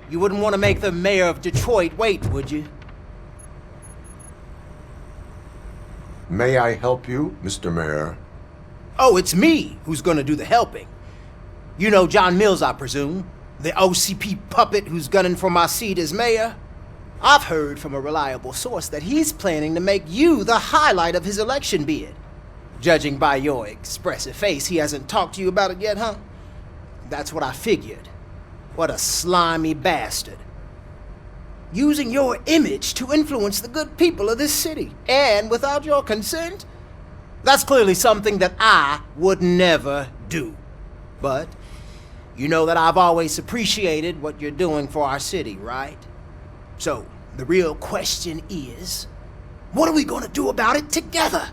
You wouldn't want to make the mayor of Detroit wait, would you? May I help you, Mr. Mayor? Oh, it's me who's gonna do the helping. You know John Mills, I presume? The OCP puppet who's gunning for my seat as mayor? I've heard from a reliable source that he's planning to make you the highlight of his election bid. Judging by your expressive face, he hasn't talked to you about it yet, huh? That's what I figured. What a slimy bastard. Using your image to influence the good people of this city, and without your consent? That's clearly something that I would never do. But you know that I've always appreciated what you're doing for our city, right? So, the real question is, what are we gonna do about it together?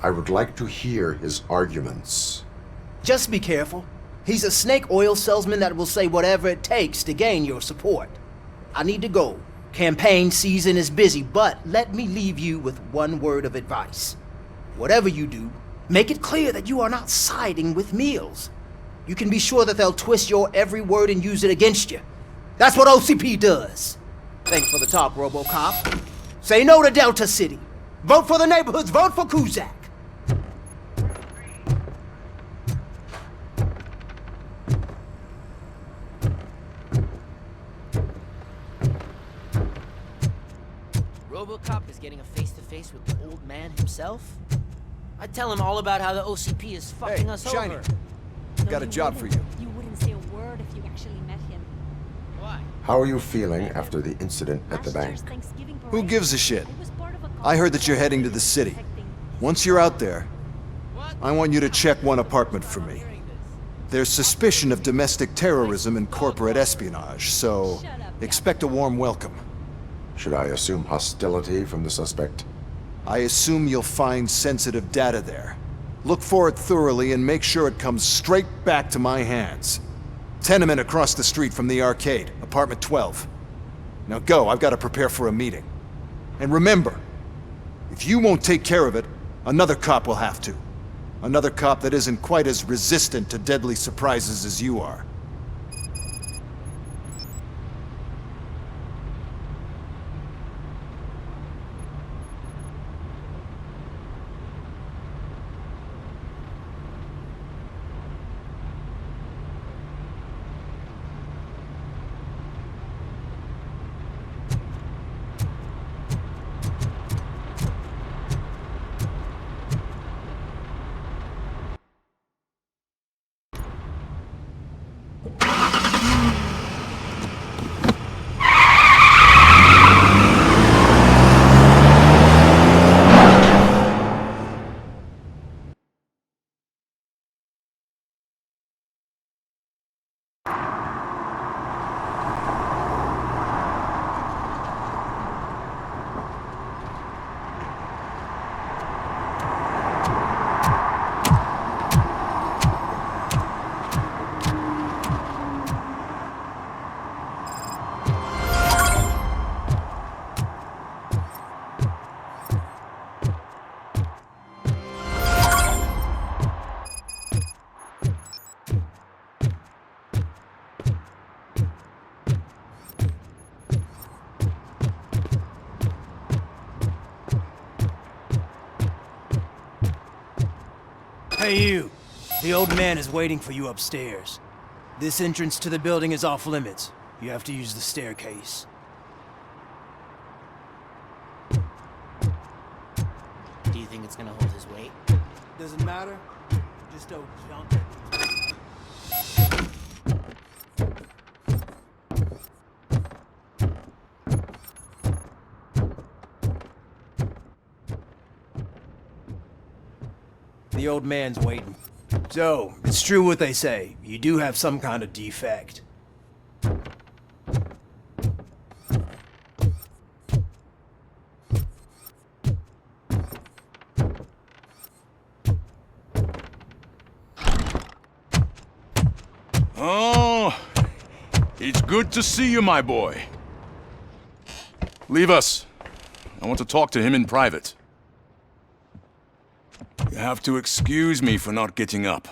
I would like to hear his arguments. Just be careful. He's a snake oil salesman that will say whatever it takes to gain your support. I need to go. Campaign season is busy, but let me leave you with one word of advice. Whatever you do, make it clear that you are not siding with Mills. You can be sure that they'll twist your every word and use it against you. That's what OCP does. Thanks for the talk, RoboCop. Say no to Delta City. Vote for the neighborhoods. Vote for Kuzak. RoboCop is getting a face-to-face with the old man himself? I'd tell him all about how the OCP is fucking us Shiny. over. Got a job for you. You wouldn't say a word if you actually met him. Why? How are you feeling after the incident at the bank? Who gives a shit? I heard that you're heading to the city. Once you're out there, I want you to check one apartment for me. There's suspicion of domestic terrorism and corporate espionage, so expect a warm welcome. Should I assume hostility from the suspect? I assume you'll find sensitive data there. Look for it thoroughly and make sure it comes straight back to my hands. Tenement across the street from the arcade, apartment 12. Now go, I've got to prepare for a meeting. And remember, if you won't take care of it, another cop will have to. Another cop that isn't quite as resistant to deadly surprises as you are. Hey you! The old man is waiting for you upstairs. This entrance to the building is off limits. You have to use the staircase. Do you think it's gonna hold his weight? Doesn't matter. Just don't jump. The old man's waiting. So, it's true what they say. You do have some kind of defect. Oh, it's good to see you, my boy. Leave us. I want to talk to him in private. You have to excuse me for not getting up.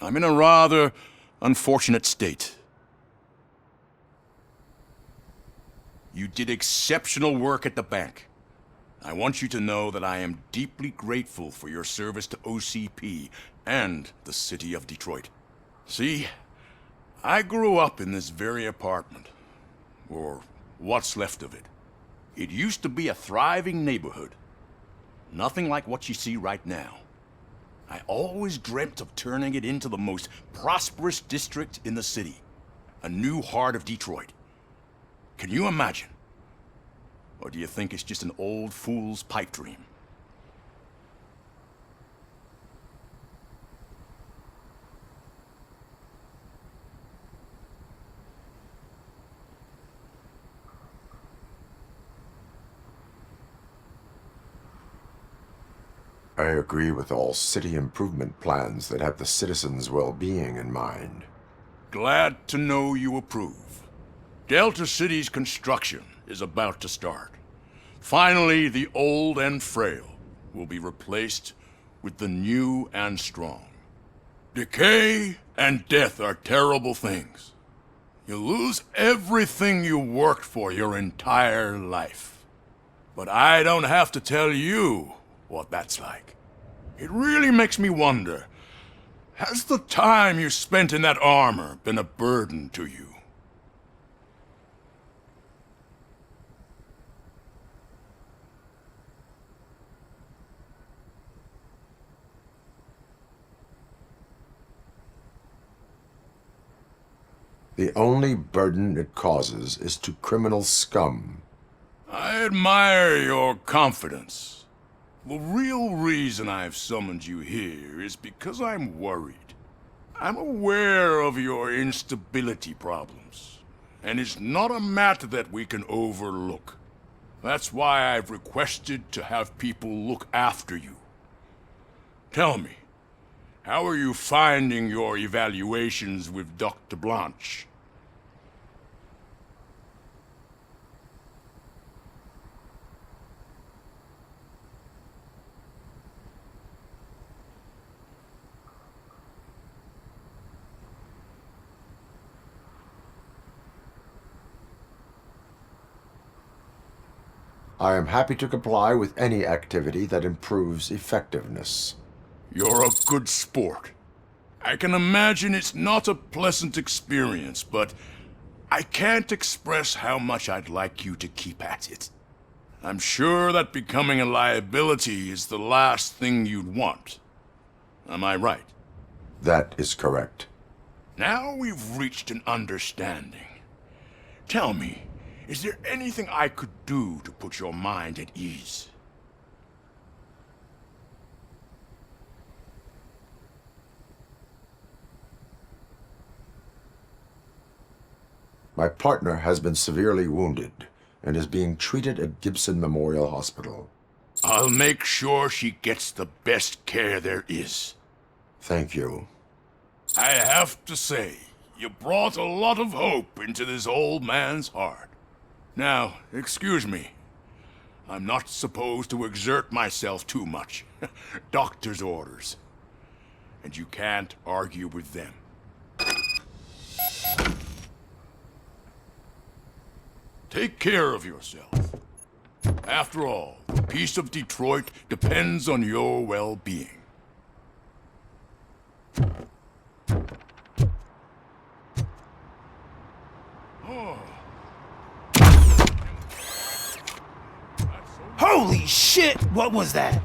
I'm in a rather unfortunate state. You did exceptional work at the bank. I want you to know that I am deeply grateful for your service to OCP and the city of Detroit. See, I grew up in this very apartment, or what's left of it. It used to be a thriving neighborhood. Nothing like what you see right now. I always dreamt of turning it into the most prosperous district in the city. A new heart of Detroit. Can you imagine? Or do you think it's just an old fool's pipe dream? I agree with all city improvement plans that have the citizens' well-being in mind. Glad to know you approve. Delta City's construction is about to start. Finally, the old and frail will be replaced with the new and strong. Decay and death are terrible things. You lose everything you worked for your entire life. But I don't have to tell you what that's like. It really makes me wonder, has the time you spent in that armor been a burden to you? The only burden it causes is to criminal scum. I admire your confidence. The real reason I've summoned you here is because I'm worried. I'm aware of your instability problems, and it's not a matter that we can overlook. That's why I've requested to have people look after you. Tell me, how are you finding your evaluations with Dr. Blanche? I am happy to comply with any activity that improves effectiveness. You're a good sport. I can imagine it's not a pleasant experience, but I can't express how much I'd like you to keep at it. I'm sure that becoming a liability is the last thing you'd want. Am I right? That is correct. Now we've reached an understanding. Tell me, is there anything I could do to put your mind at ease? My partner has been severely wounded and is being treated at Gibson Memorial Hospital. I'll make sure she gets the best care there is. Thank you. I have to say, you brought a lot of hope into this old man's heart. Now, excuse me. I'm not supposed to exert myself too much. Doctor's orders. And you can't argue with them. Take care of yourself. After all, the peace of Detroit depends on your well-being. Holy shit! What was that?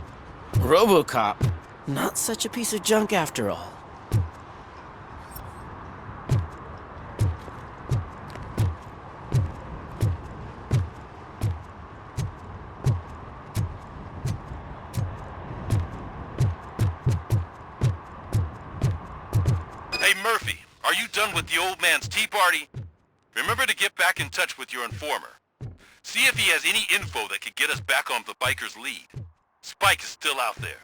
RoboCop. Not such a piece of junk after all. Hey, Murphy, are you done with the old man's tea party? Remember to get back in touch with your informer. See if he has any info that could get us back on the biker's lead. Spike is still out there.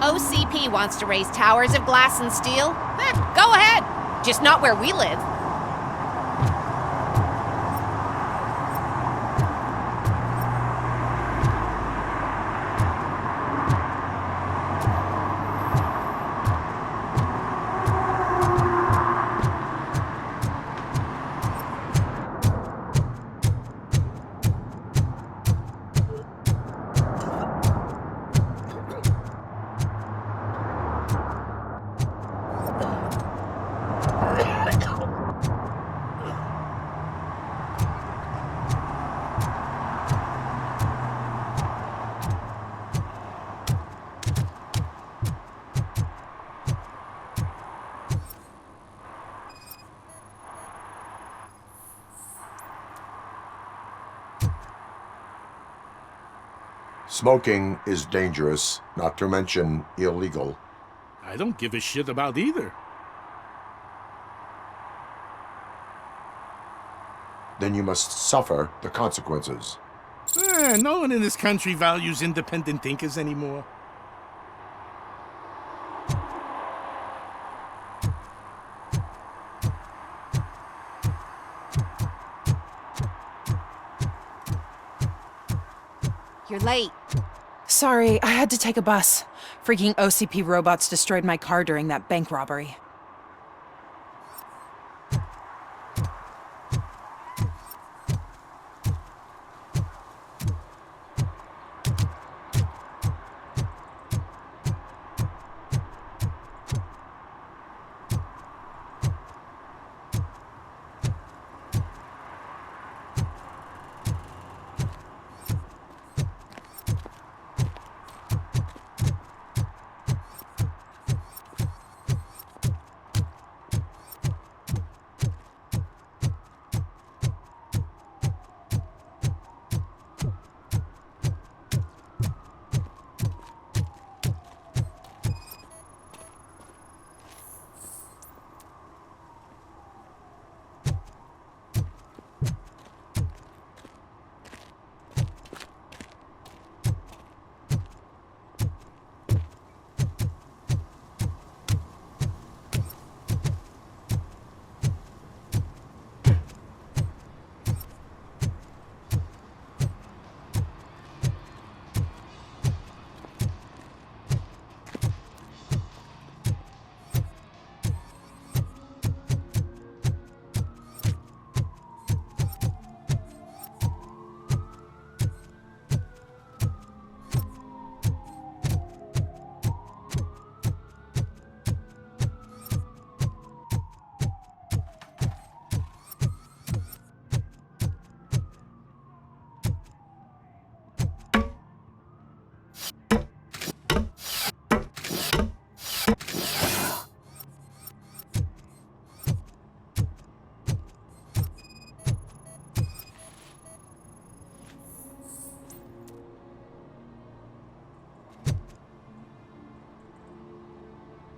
OCP wants to raise towers of glass and steel? Go ahead. Just not where we live. Smoking is dangerous, not to mention illegal. I don't give a shit about either. Then you must suffer the consequences. No one in this country values independent thinkers anymore. You're late. Sorry, I had to take a bus. Freaking OCP robots destroyed my car during that bank robbery.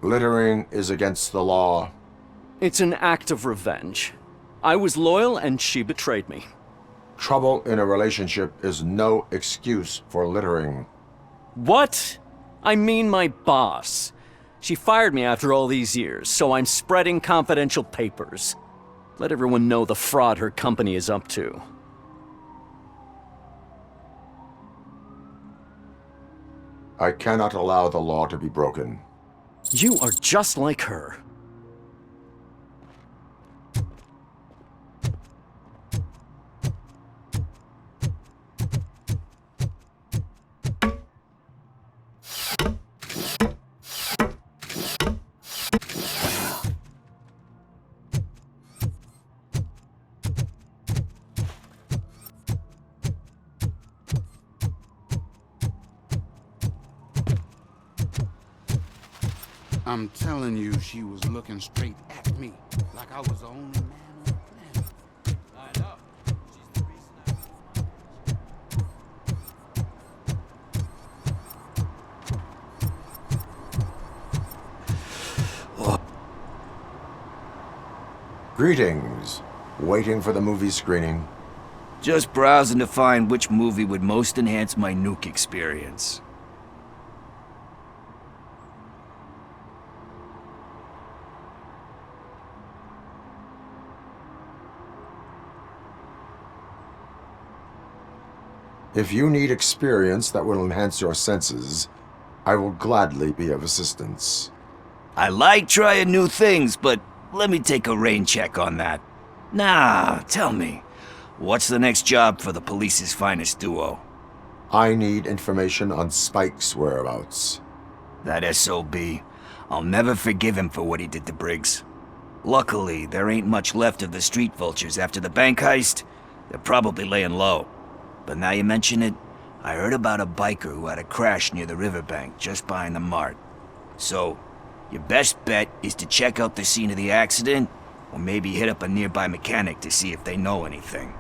Littering is against the law. It's an act of revenge. I was loyal and she betrayed me. Trouble in a relationship is no excuse for littering. What? I mean my boss. She fired me after all these years, so I'm spreading confidential papers. Let everyone know the fraud her company is up to. I cannot allow the law to be broken. You are just like her. I'm telling you, she was looking straight at me, like I was the only man on the planet. I know. She's the reason Greetings. Waiting for the movie screening? Just browsing to find which movie would most enhance my nuke experience. If you need experience that will enhance your senses, I will gladly be of assistance. I like trying new things, but let me take a rain check on that. Nah, tell me, what's the next job for the police's finest duo? I need information on Spike's whereabouts. That SOB. I'll never forgive him for what he did to Briggs. Luckily, there ain't much left of the street vultures after the bank heist. They're probably laying low. But now you mention it, I heard about a biker who had a crash near the riverbank just behind the mart. So, your best bet is to check out the scene of the accident, or maybe hit up a nearby mechanic to see if they know anything.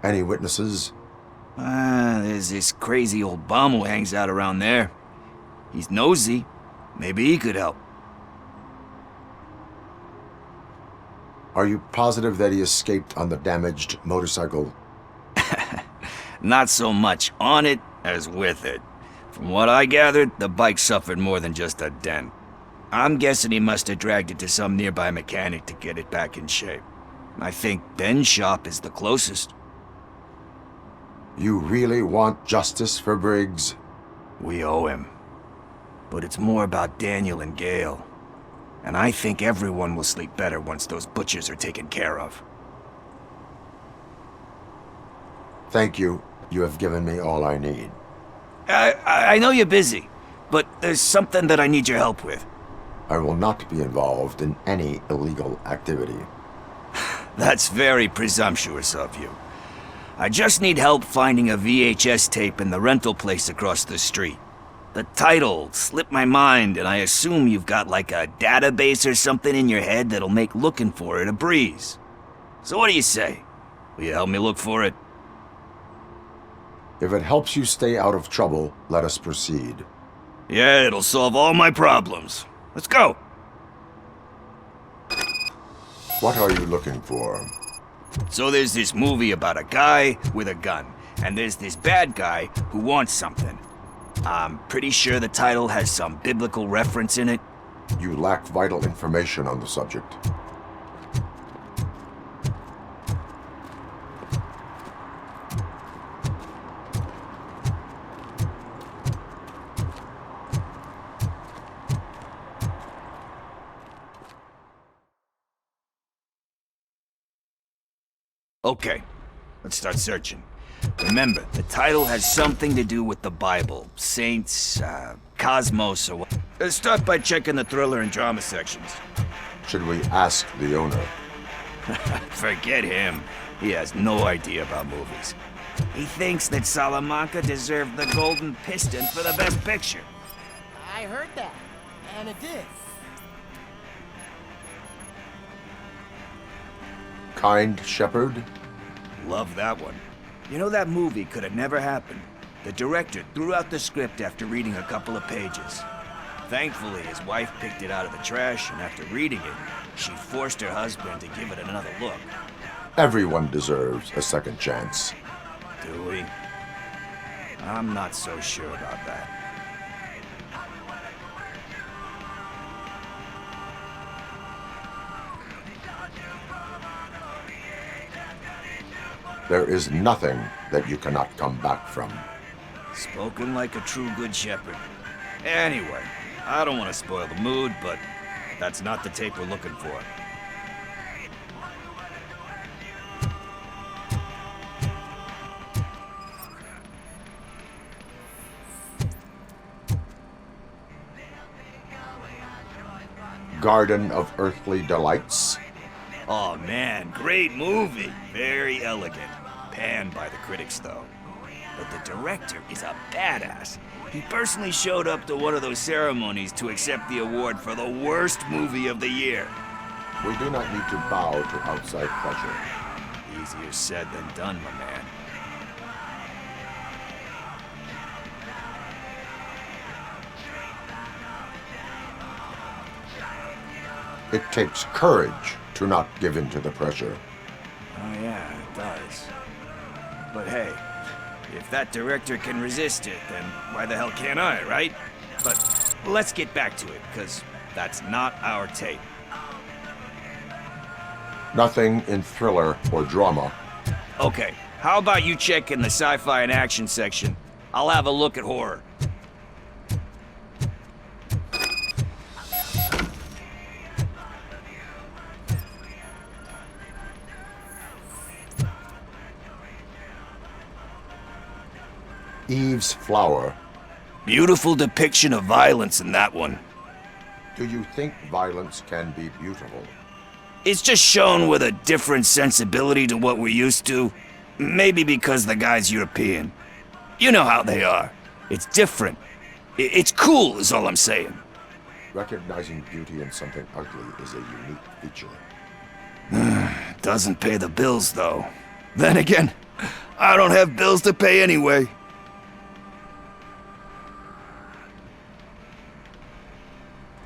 Any witnesses? There's this crazy old bum who hangs out around there. He's nosy. Maybe he could help. Are you positive that he escaped on the damaged motorcycle? Not so much on it as with it. From what I gathered, the bike suffered more than just a dent. I'm guessing he must have dragged it to some nearby mechanic to get it back in shape. I think Ben's shop is the closest. You really want justice for Briggs? We owe him. But it's more about Daniel and Gale. And I think everyone will sleep better once those butchers are taken care of. Thank you. You have given me all I need. I know you're busy, but there's something that I need your help with. I will not be involved in any illegal activity. That's very presumptuous of you. I just need help finding a VHS tape in the rental place across the street. The title slipped my mind, and I assume you've got like a database or something in your head that'll make looking for it a breeze. So what do you say? Will you help me look for it? If it helps you stay out of trouble, let us proceed. Yeah, it'll solve all my problems. Let's go! What are you looking for? So there's this movie about a guy with a gun, and there's this bad guy who wants something. I'm pretty sure the title has some biblical reference in it. You lack vital information on the subject. Okay, let's start searching. Remember, the title has something to do with the Bible, saints, cosmos, or what. Let's start by checking the thriller and drama sections. Should we ask the owner? Forget him. He has no idea about movies. He thinks that Salamanca deserved the Golden Piston for the Best Picture. I heard that, and it did. Kind Shepherd? Love that one. You know, that movie could have never happened. The director threw out the script after reading a couple of pages. Thankfully, his wife picked it out of the trash, and after reading it, she forced her husband to give it another look. Everyone deserves a second chance. Do we? I'm not so sure about that. There is nothing that you cannot come back from. Spoken like a true good shepherd. Anyway, I don't want to spoil the mood, but that's not the tape we're looking for. Garden of Earthly Delights? Oh man, great movie. Very elegant. Panned by the critics, though. But the director is a badass. He personally showed up to one of those ceremonies to accept the award for the worst movie of the year. We do not need to bow to outside pressure. Easier said than done, my man. It takes courage to not give in to the pressure. Oh yeah, it does. But hey, if that director can resist it, then why the hell can't I, right? But let's get back to it, because that's not our tape. Nothing in thriller or drama. Okay, how about you check in the sci-fi and action section? I'll have a look at horror. Eve's Flower. Beautiful depiction of violence in that one. Do you think violence can be beautiful? It's just shown with a different sensibility to what we're used to. Maybe because the guy's European. You know how they are. It's different. It's cool, is all I'm saying. Recognizing beauty in something ugly is a unique feature. Doesn't pay the bills, though. Then again, I don't have bills to pay anyway.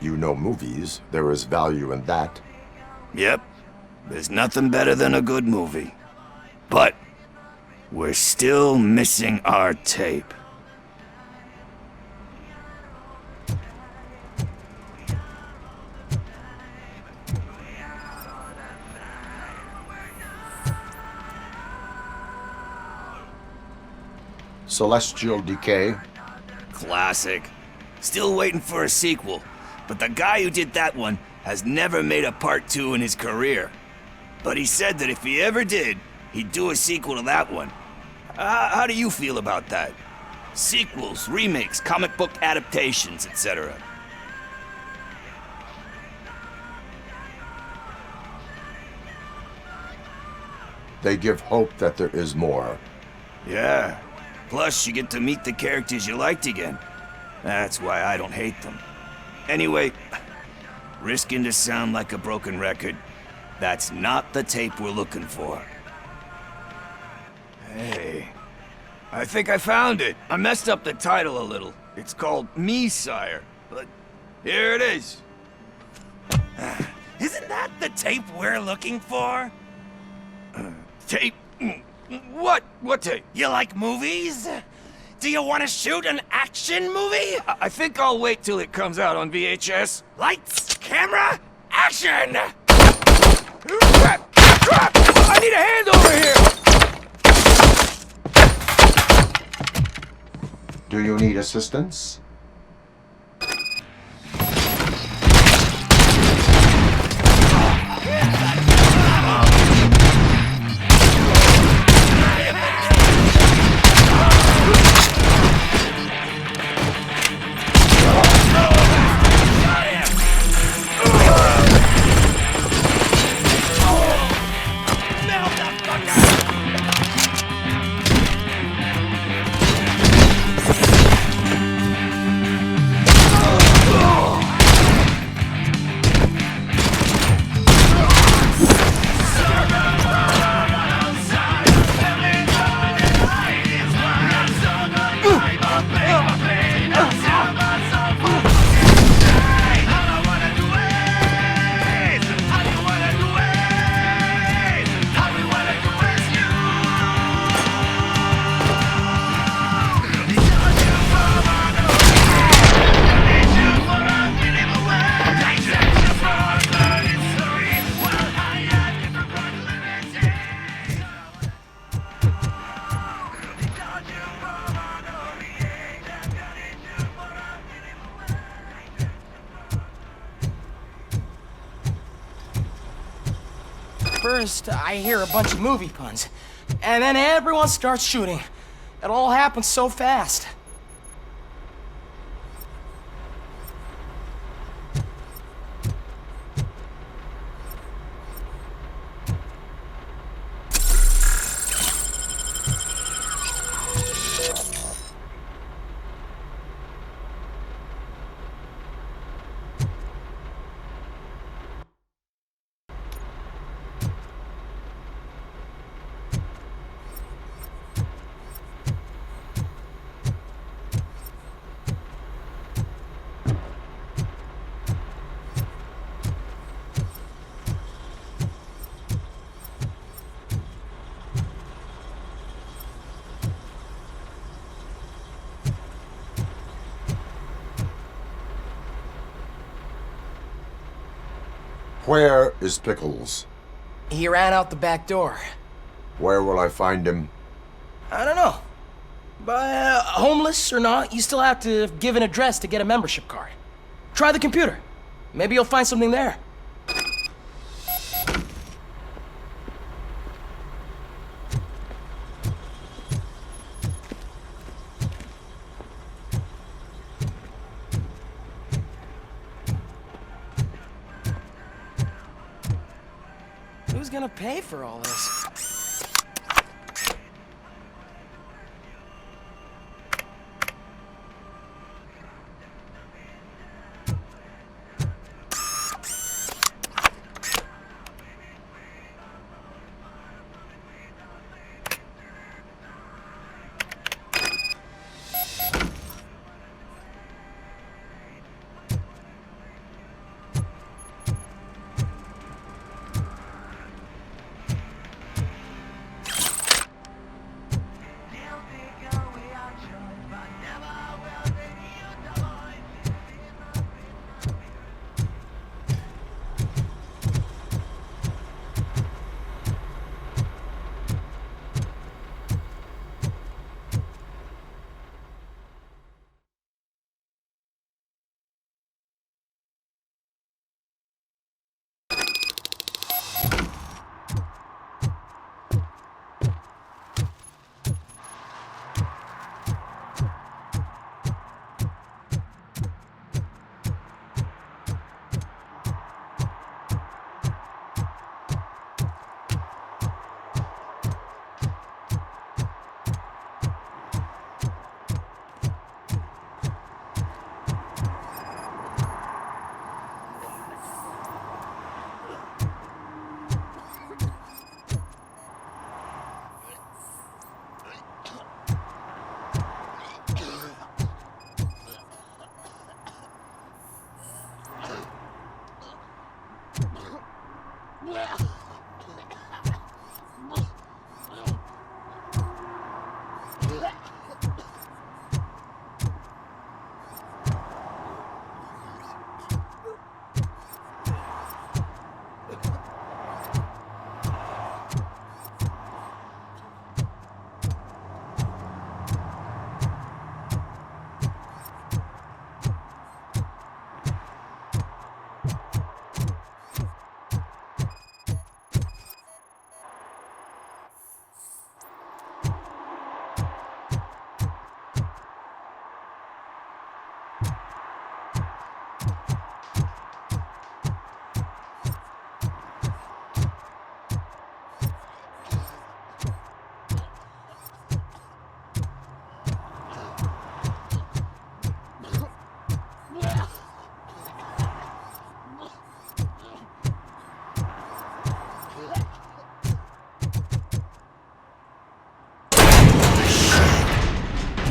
You know movies. There is value in that. Yep. There's nothing better than a good movie. But we're still missing our tape. Celestial Decay? Classic. Still waiting for a sequel, but the guy who did that one has never made a part 2 in his career. But he said that if he ever did, he'd do a sequel to that one. How do you feel about that? Sequels, remakes, comic book adaptations, etc. They give hope that there is more. Yeah. Plus, you get to meet the characters you liked again. That's why I don't hate them. Anyway, risking to sound like a broken record, that's not the tape we're looking for. Hey, I think I found it. I messed up the title a little. It's called Me, Sire, but here it is. Isn't that the tape we're looking for? Tape? What? What tape? You like movies? Do you want to shoot an action movie? I think I'll wait till it comes out on VHS. Lights, camera, action! Crap! Crap! I need a hand over here! Do you need assistance? First, I hear a bunch of movie puns, and then everyone starts shooting. It all happens so fast. Where is Pickles? He ran out the back door. Where will I find him? I don't know. But homeless or not, you still have to give an address to get a membership card. Try the computer. Maybe you'll find something there. Who's gonna pay for all this?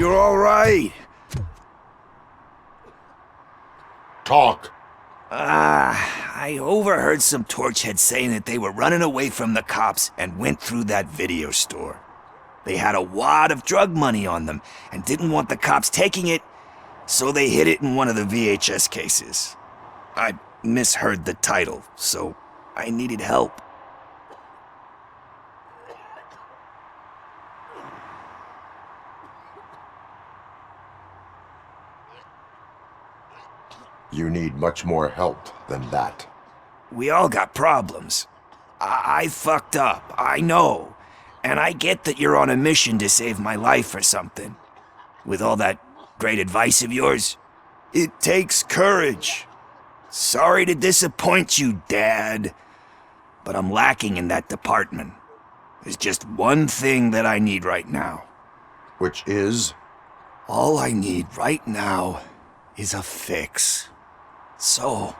you're all right. Talk. I overheard some torchheads saying that they were running away from the cops and went through that video store. They had a wad of drug money on them and didn't want the cops taking it, so they hid it in one of the VHS cases. I misheard the title, so I needed help. You need much more help than that. We all got problems. I fucked up, I know. And I get that you're on a mission to save my life or something. With all that great advice of yours, it takes courage. Sorry to disappoint you, Dad. But I'm lacking in that department. There's just one thing that I need right now. Which is? All I need right now is a fix. So,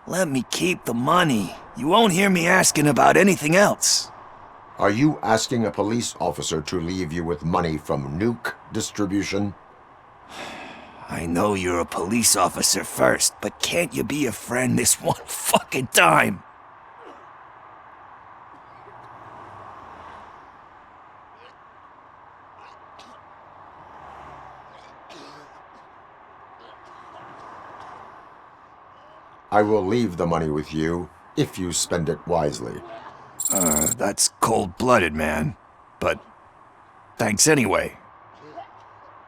let me keep the money. You won't hear me asking about anything else. Are you asking a police officer to leave you with money from nuke distribution? I know you're a police officer first, but can't you be a friend this one fucking time? I will leave the money with you if you spend it wisely. That's cold-blooded, man. But thanks anyway.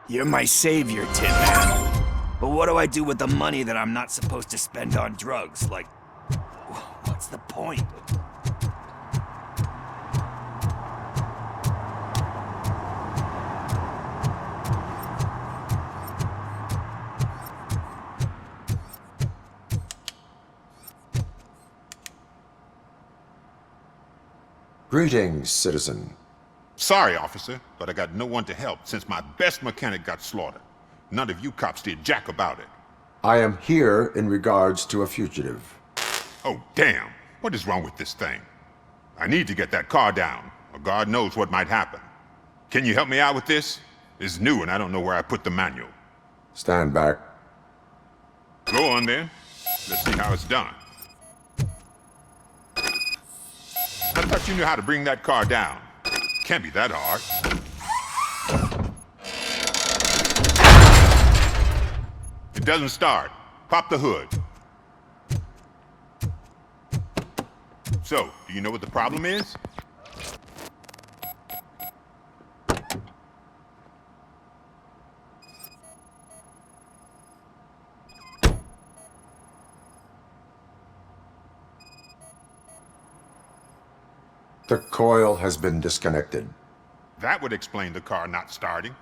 You're my savior, Tin Man. But what do I do with the money that I'm not supposed to spend on drugs? Like, what's the point? Greetings, citizen. Sorry, officer, but I got no one to help since my best mechanic got slaughtered. None of you cops did jack about it. I am here in regards to a fugitive. Oh, damn. What is wrong with this thing? I need to get that car down, or God knows what might happen. Can you help me out with this? It's new and I don't know where I put the manual. Stand back. Go on then. Let's see how it's done. I thought you knew how to bring that car down. Can't be that hard. It doesn't start. Pop the hood. So, do you know what the problem is? The coil has been disconnected. That would explain the car not starting.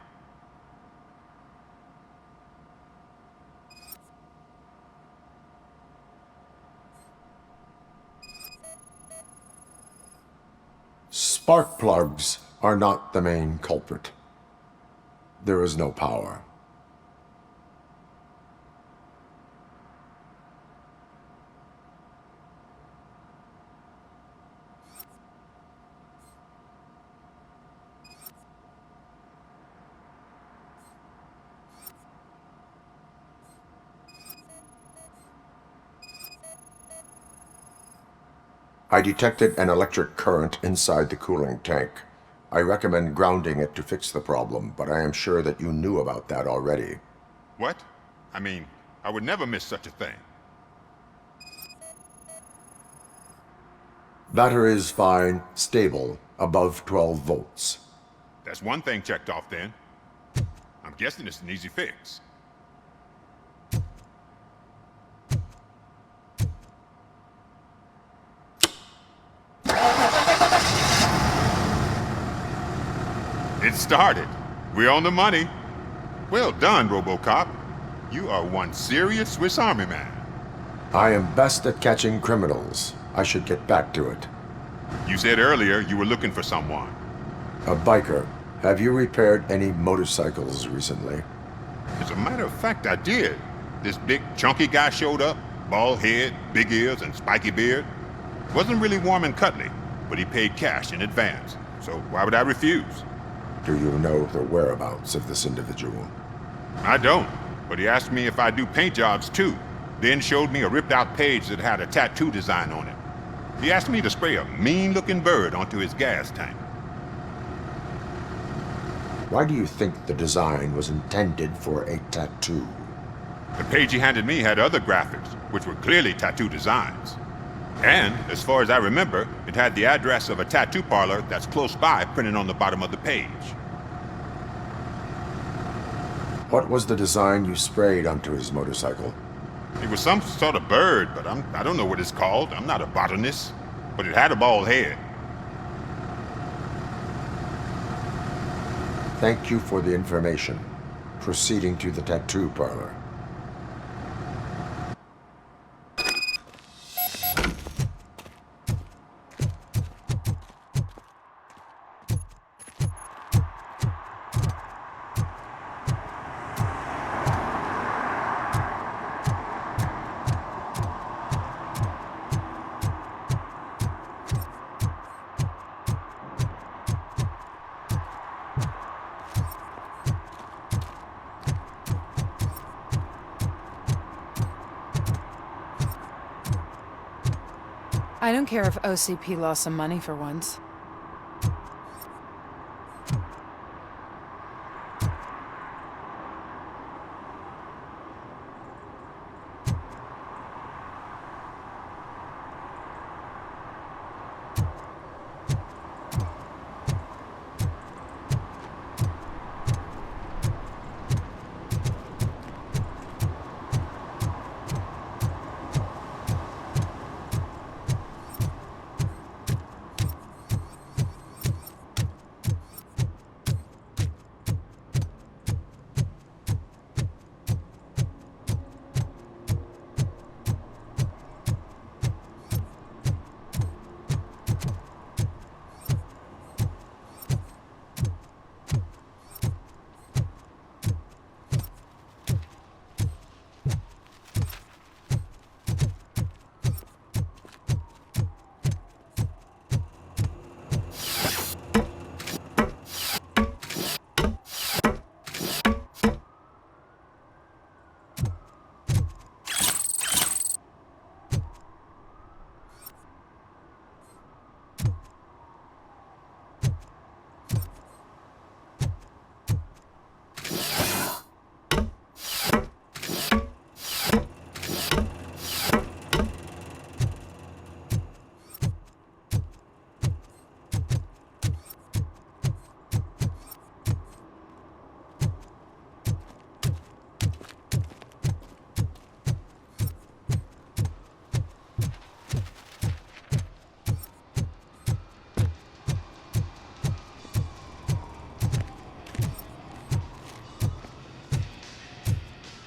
Spark plugs are not the main culprit. There is no power. I detected an electric current inside the cooling tank. I recommend grounding it to fix the problem, but I am sure that you knew about that already. What? I mean, I would never miss such a thing. Battery is fine, stable, above 12 volts. That's one thing checked off then. I'm guessing it's an easy fix. It started. We're on the money. Well done, RoboCop. You are one serious Swiss Army man. I am best at catching criminals. I should get back to it. You said earlier you were looking for someone. A biker. Have you repaired any motorcycles recently? As a matter of fact, I did. This big, chunky guy showed up. Bald head, big ears, and spiky beard. Wasn't really warm and cuddly, but he paid cash in advance. So why would I refuse? Do you know the whereabouts of this individual? I don't, but he asked me if I do paint jobs too, then showed me a ripped-out page that had a tattoo design on it. He asked me to spray a mean-looking bird onto his gas tank. Why do you think the design was intended for a tattoo? The page he handed me had other graphics, which were clearly tattoo designs. And, as far as I remember, it had the address of a tattoo parlor that's close by printed on the bottom of the page. What was the design you sprayed onto his motorcycle? It was some sort of bird, but I don't know what it's called. I'm not a botanist. But it had a bald head. Thank you for the information. Proceeding to the tattoo parlor. I don't care if OCP lost some money for once.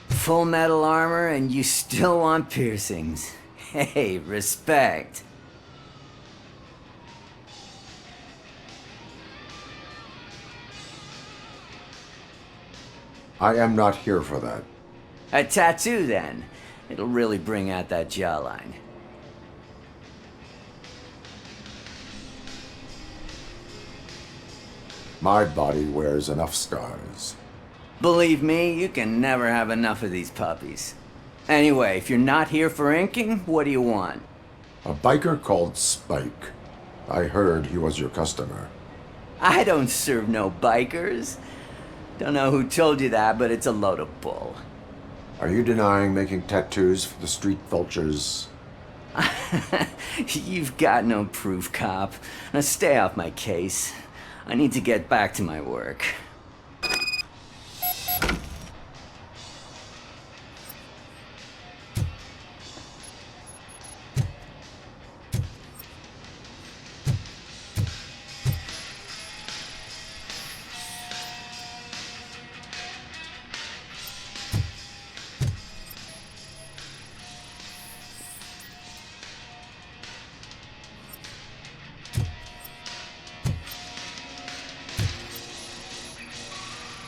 Full metal armor and you still want piercings. Hey, respect. I am not here for that. A tattoo, then. It'll really bring out that jawline. My body wears enough scars. Believe me, you can never have enough of these puppies. Anyway, if you're not here for inking, what do you want? A biker called Spike. I heard he was your customer. I don't serve no bikers. Don't know who told you that, but it's a load of bull. Are you denying making tattoos for the street vultures? You've got no proof, cop. Now stay off my case. I need to get back to my work.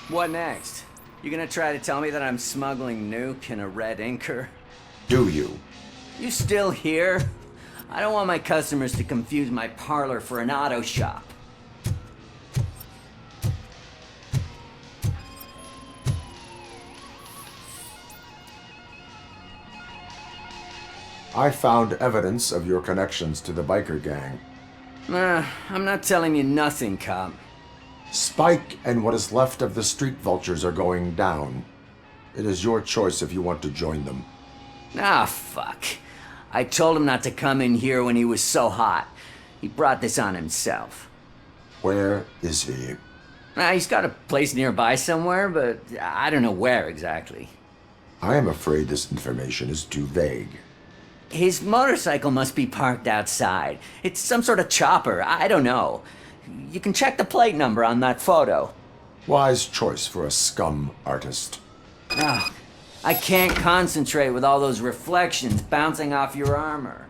What next? You gonna try to tell me that I'm smuggling nuke in a red inker? Do you? You still here? I don't want my customers to confuse my parlor for an auto shop. I found evidence of your connections to the biker gang. I'm not telling you nothing, cop. Spike and what is left of the street vultures are going down. It is your choice if you want to join them. Ah, fuck. I told him not to come in here when he was so hot. He brought this on himself. Where is he? He's got a place nearby somewhere, but I don't know where exactly. I am afraid this information is too vague. His motorcycle must be parked outside. It's some sort of chopper. I don't know. You can check the plate number on that photo. Wise choice for a scum artist. Oh, I can't concentrate with all those reflections bouncing off your armor.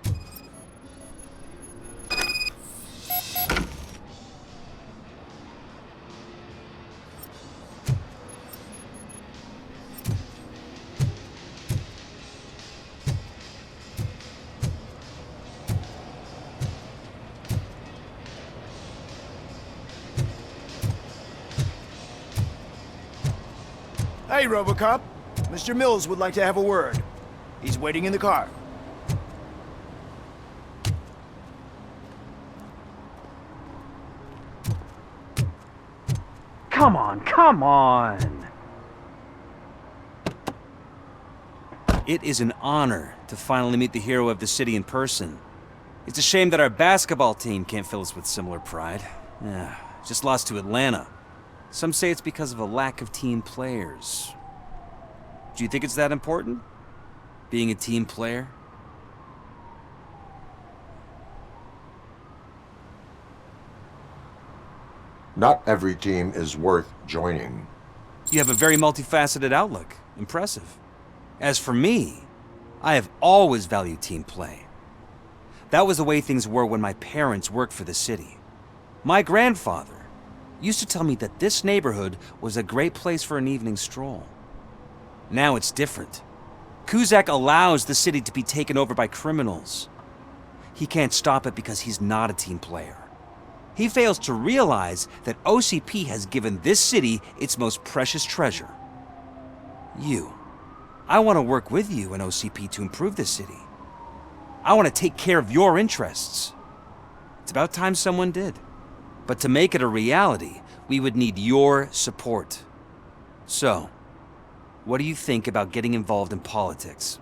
Hey, RoboCop. Mr. Mills would like to have a word. He's waiting in the car. Come on, come on! It is an honor to finally meet the hero of the city in person. It's a shame that our basketball team can't fill us with similar pride. Just lost to Atlanta. Some say it's because of a lack of team players. Do you think it's that important? Being a team player? Not every team is worth joining. You have a very multifaceted outlook. Impressive. As for me, I have always valued team play. That was the way things were when my parents worked for the city. My grandfather used to tell me that this neighborhood was a great place for an evening stroll. Now it's different. Cusack allows the city to be taken over by criminals. He can't stop it because he's not a team player. He fails to realize that OCP has given this city its most precious treasure. You. I want to work with you and OCP to improve this city. I want to take care of your interests. It's about time someone did. But to make it a reality, we would need your support. So, what do you think about getting involved in politics?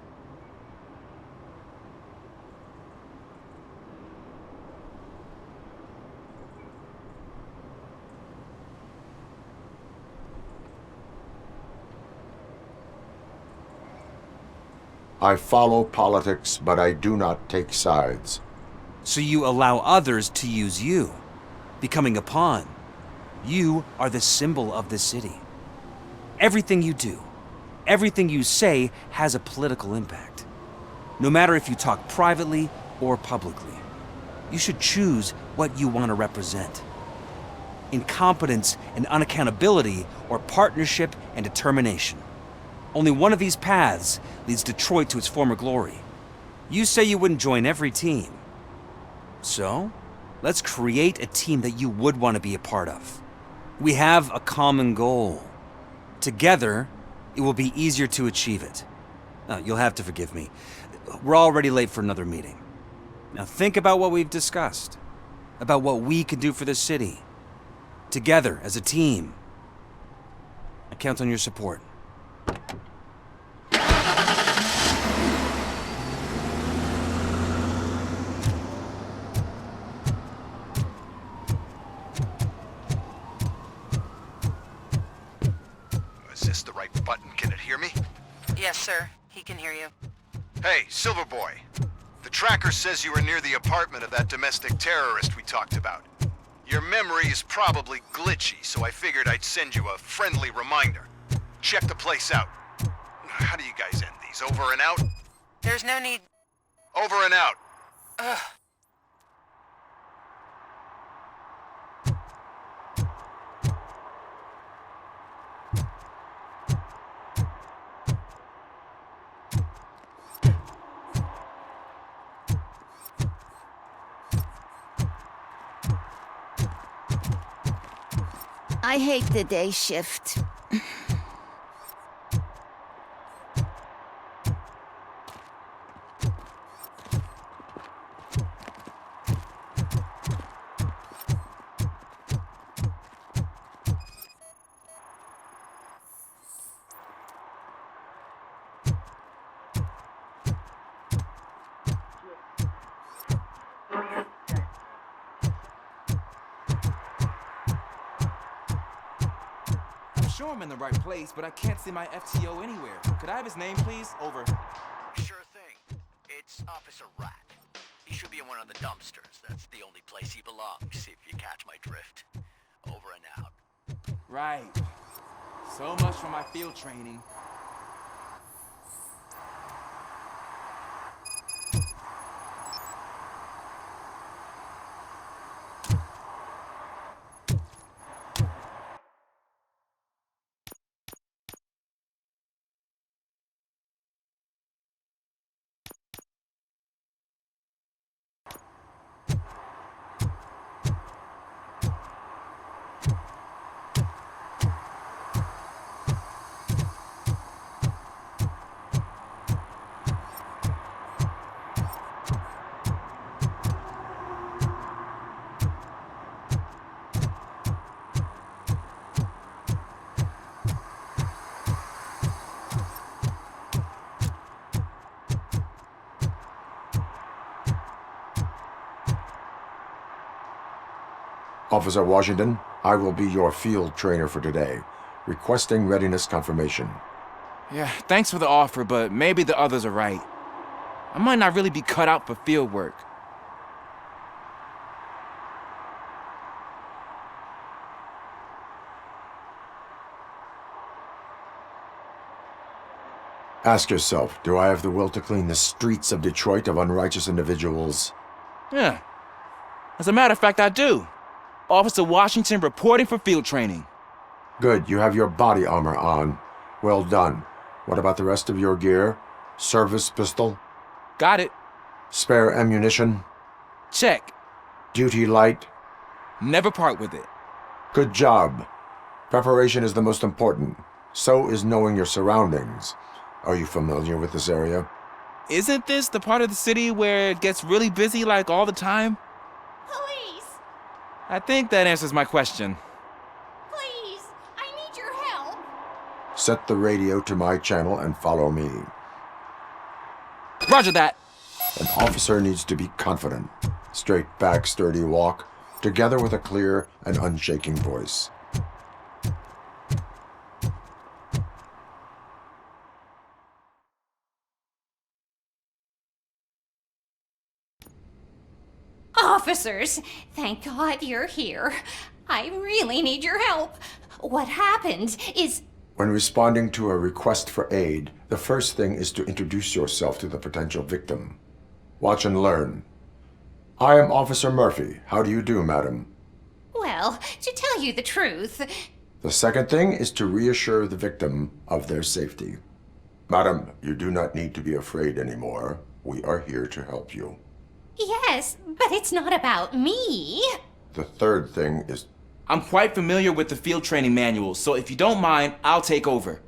I follow politics, but I do not take sides. So you allow others to use you, becoming a pawn. You are the symbol of the city. Everything you do, everything you say has a political impact. No matter if you talk privately or publicly, you should choose what you want to represent. Incompetence and unaccountability, or partnership and determination. Only one of these paths leads Detroit to its former glory. You say you wouldn't join every team. So, let's create a team that you would want to be a part of. We have a common goal. Together, it will be easier to achieve it. Now, you'll have to forgive me. We're already late for another meeting. Now think about what we've discussed. About what we can do for this city. Together, as a team. I count on your support. Is this the right button? Can it hear me? Yes, sir. He can hear you. Hey, Silverboy. The tracker says you were near the apartment of that domestic terrorist we talked about. Your memory is probably glitchy, so I figured I'd send you a friendly reminder. Check the place out. How do you guys end these? Over and out? There's no need... Over and out. Ugh. I hate the day shift. sure I'm in the right place, but I can't see my FTO anywhere. Could I have his name, please? Over. Sure thing. It's Officer Rat. He should be in one of the dumpsters. That's the only place he belongs, if you catch my drift. Over and out. Right. So much for my field training. Officer Washington, I will be your field trainer for today. Requesting readiness confirmation. Yeah, thanks for the offer, but maybe the others are right. I might not really be cut out for field work. Ask yourself, do I have the will to clean the streets of Detroit of unrighteous individuals? Yeah. As a matter of fact, I do. Officer Washington reporting for field training. Good, you have your body armor on. Well done. What about the rest of your gear? Service pistol? Got it. Spare ammunition? Check. Duty light? Never part with it. Good job. Preparation is the most important. So is knowing your surroundings. Are you familiar with this area? Isn't this the part of the city where it gets really busy like all the time? Police! I think that answers my question. Please! I need your help! Set the radio to my channel and follow me. Roger that! An officer needs to be confident. Straight back, sturdy walk, together with a clear and unshaking voice. Officers, thank God you're here. I really need your help. What happened is... When responding to a request for aid, the first thing is to introduce yourself to the potential victim. Watch and learn. I am Officer Murphy. How do you do, madam? Well, to tell you the truth... The second thing is to reassure the victim of their safety. Madam, you do not need to be afraid anymore. We are here to help you. Yes, but it's not about me. The third thing is... I'm quite familiar with the field training manuals, so if you don't mind, I'll take over.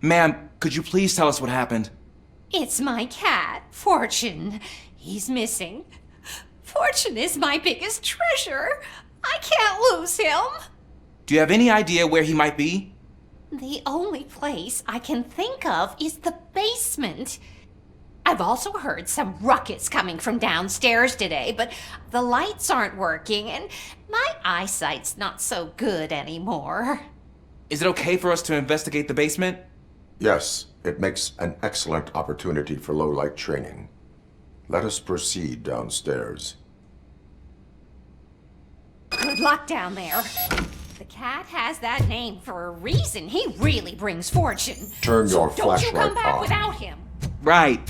Ma'am, could you please tell us what happened? It's my cat, Fortune. He's missing. Fortune is my biggest treasure. I can't lose him. Do you have any idea where he might be? The only place I can think of is the basement. I've also heard some ruckus coming from downstairs today, but the lights aren't working and my eyesight's not so good anymore. Is it okay for us to investigate the basement? Yes, it makes an excellent opportunity for low-light training. Let us proceed downstairs. Good luck down there. The cat has that name for a reason. He really brings fortune. Turn your So don't you flashlight come back on. without him. Right.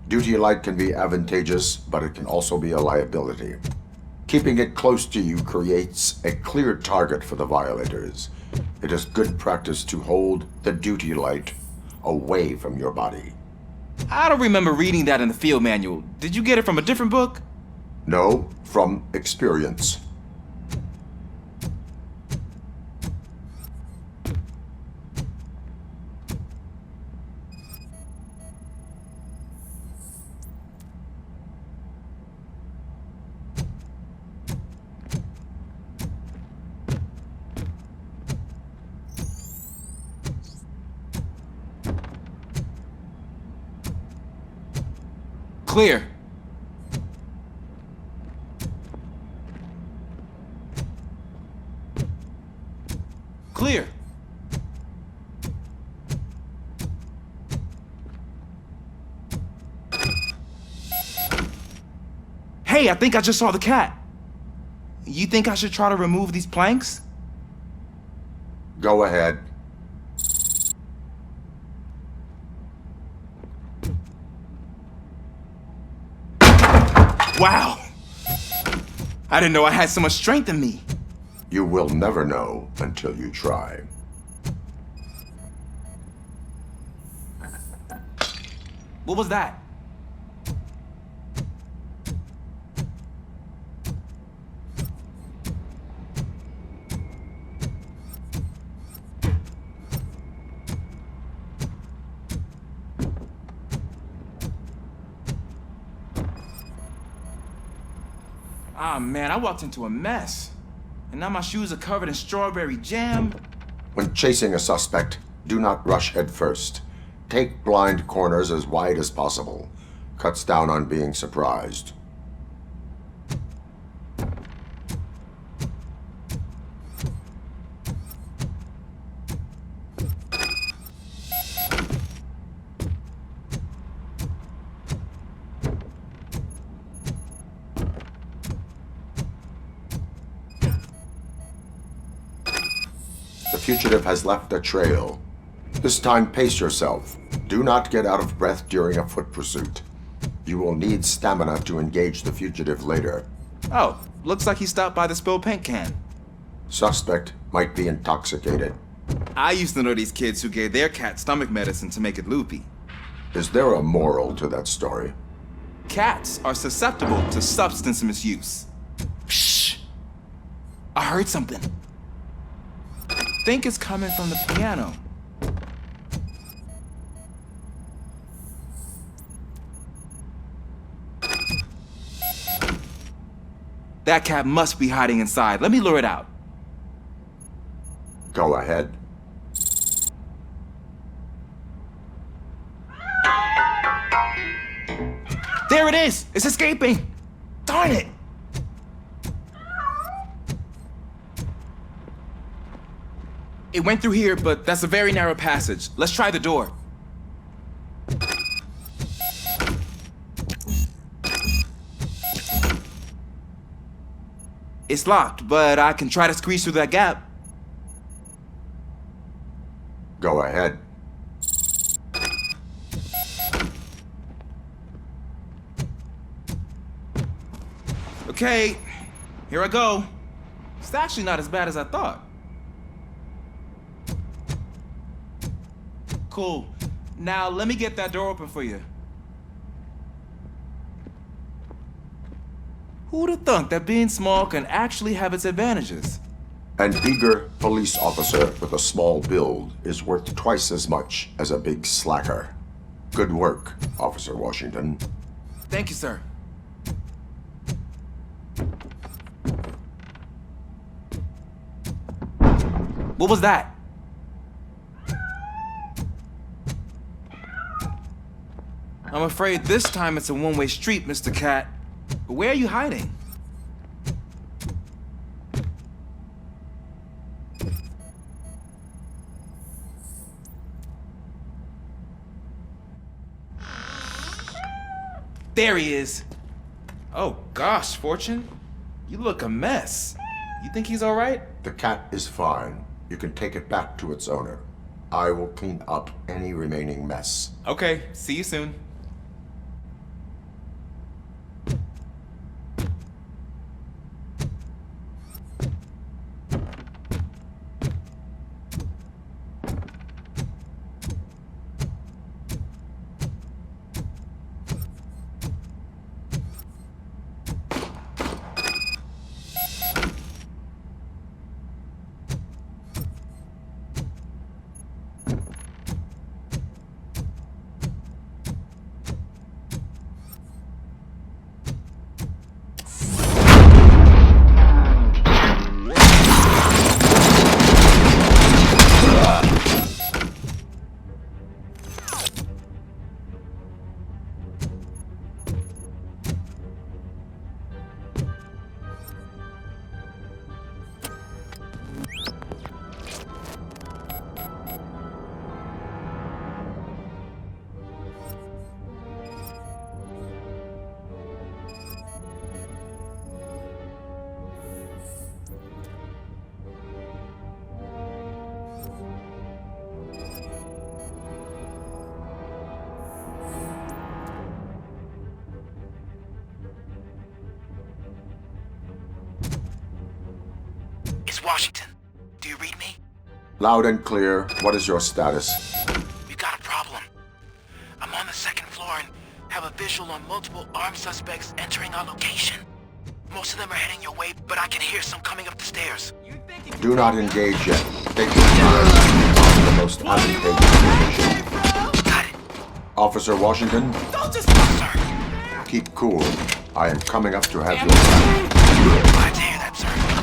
Duty light can be advantageous, but it can also be a liability. Keeping it close to you creates a clear target for the violators. It is good practice to hold the duty light away from your body. I don't remember reading that in the field manual. Did you get it from a different book? No, from experience. Clear. Clear. Hey, I think I just saw the cat. You think I should try to remove these planks? Go ahead. Wow! I didn't know I had so much strength in me. You will never know until you try. What was that? Ah, man, I walked into a mess. And now my shoes are covered in strawberry jam. When chasing a suspect, do not rush head first. Take blind corners as wide as possible. Cuts down on being surprised. The fugitive has left a trail. This time, pace yourself. Do not get out of breath during a foot pursuit. You will need stamina to engage the fugitive later. Oh, looks like he stopped by the spilled paint can. Suspect might be intoxicated. I used to know these kids who gave their cat stomach medicine to make it loopy. Is there a moral to that story? Cats are susceptible to substance misuse. Shh! I heard something. I think it's coming from the piano. That cat must be hiding inside. Let me lure it out. Go ahead. There it is! It's escaping! Darn it! It went through here, but that's a very narrow passage. Let's try the door. It's locked, but I can try to squeeze through that gap. Go ahead. Okay, here I go. It's actually not as bad as I thought. Cool. Now let me get that door open for you. Who'd have thunk that being small can actually have its advantages? An eager police officer with a small build is worth twice as much as a big slacker. Good work, Officer Washington. Thank you, sir. What was that? I'm afraid this time it's a one-way street, Mr. Cat. But where are you hiding? There he is. Oh gosh, Fortune. You look a mess. You think he's all right? The cat is fine. You can take it back to its owner. I will clean up any remaining mess. Okay, see you soon. Washington. Do you read me? Loud and clear. What is your status? We got a problem. I'm on the second floor and have a visual on multiple armed suspects entering our location. Most of them are heading your way, but I can hear some coming up the stairs. Do not engage yet. Take your time. Find the most advantageous position. Got it. Officer Washington, Don't just... Sir. keep cool. I am coming up to have your back. Glad to hear that, sir.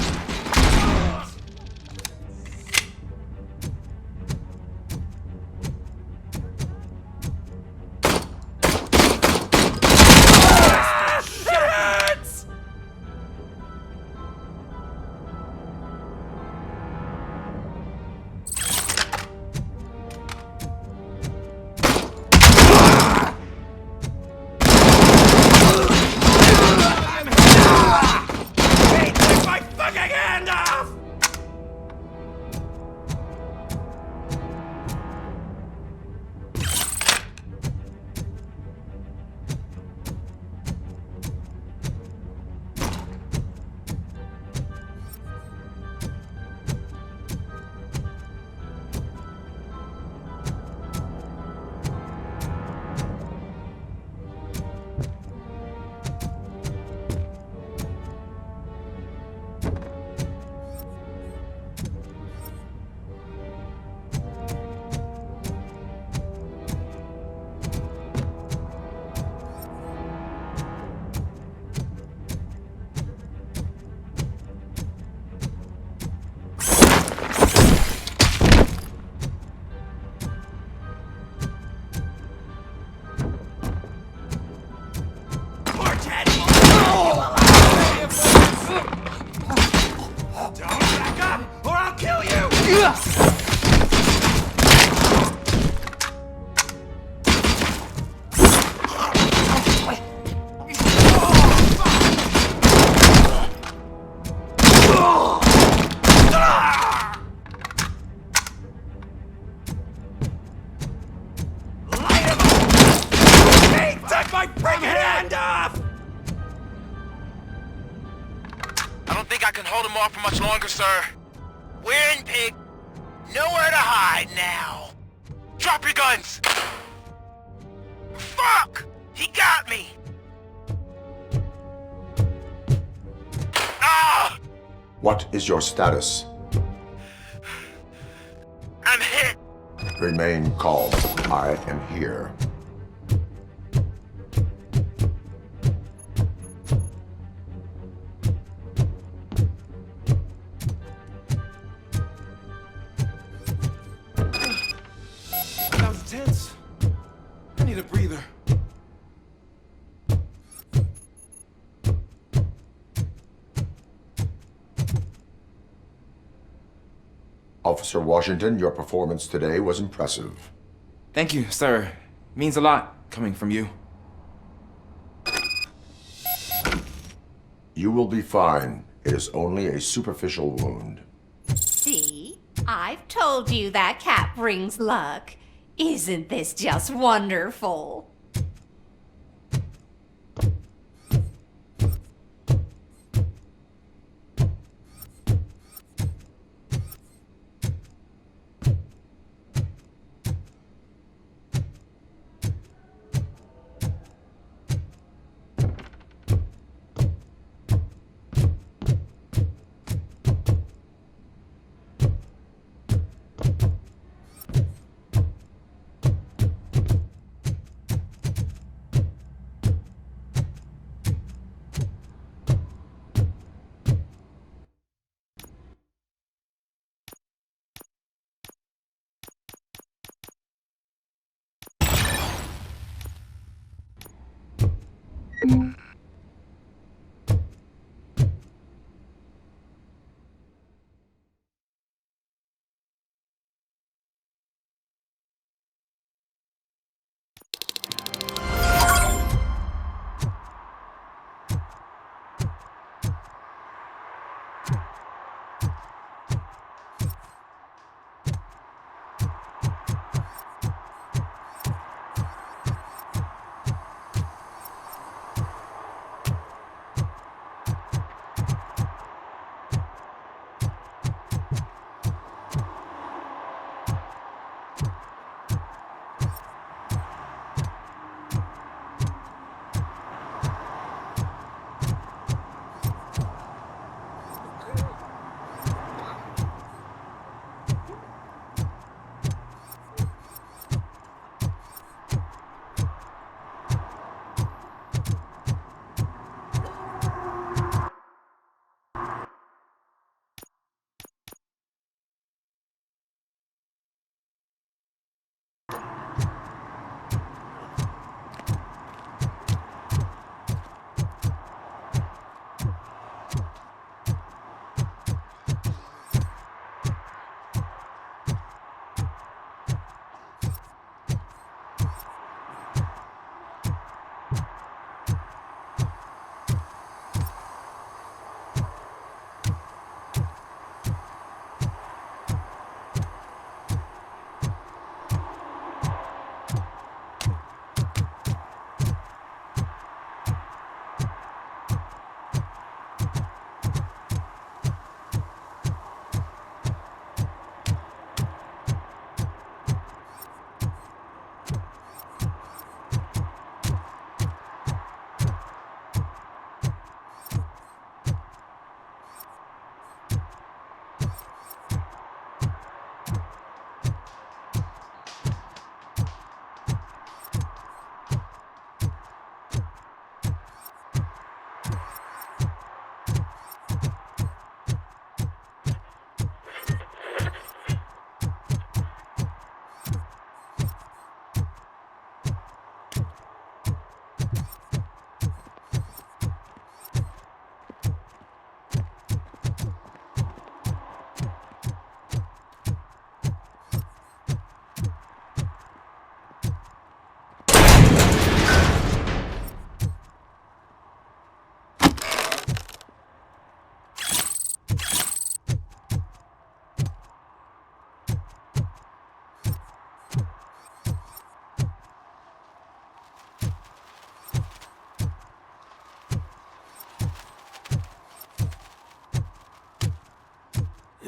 For much longer, sir. We're in, pig. Nowhere to hide now. Drop your guns. Fuck! He got me. Ah! What is your status? I'm hit. Remain calm. I am here. I need a breather. Officer Washington, your performance today was impressive. Thank you, sir. Means a lot coming from you. You will be fine. It is only a superficial wound. See? I've told you that cat brings luck. Isn't this just wonderful?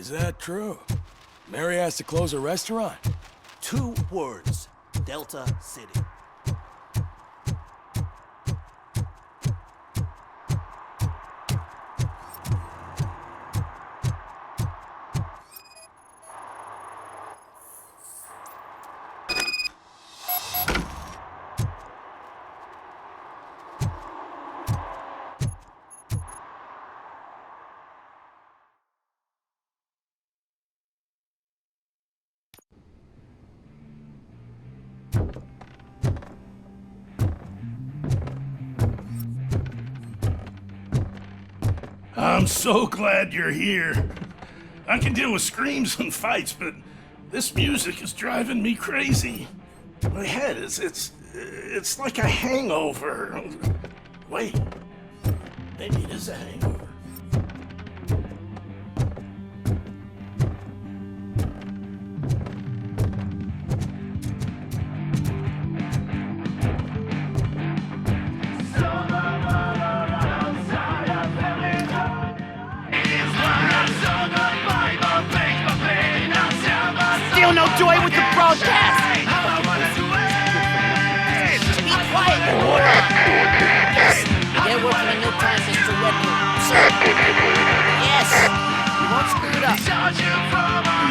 Is that true? Mary has to close a restaurant? 2 words. Delta City. I'm so glad you're here. I can deal with screams and fights, but this music is driving me crazy. My head it's like a hangover. Wait, maybe it is a hangover. Still no joy with the broadcast! Be quiet! Yes, they're working a new time, Mr. Wendell. Sir. Yes, you won't screw it up.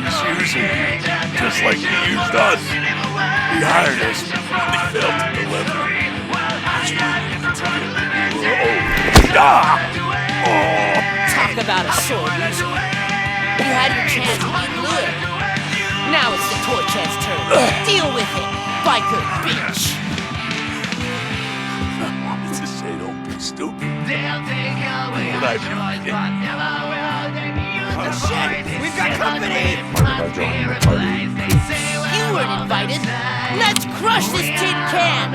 He's using you, just like he used us. He hired us, and he failed to deliver. Talk about a sore loser. You had your chance and you blew it. Now it's the Torchhead's turn. Deal with it, biker bitch. It's a shame, don't be stupid. What I do, Oh shit, we've got company! You weren't invited. Let's crush this tin can!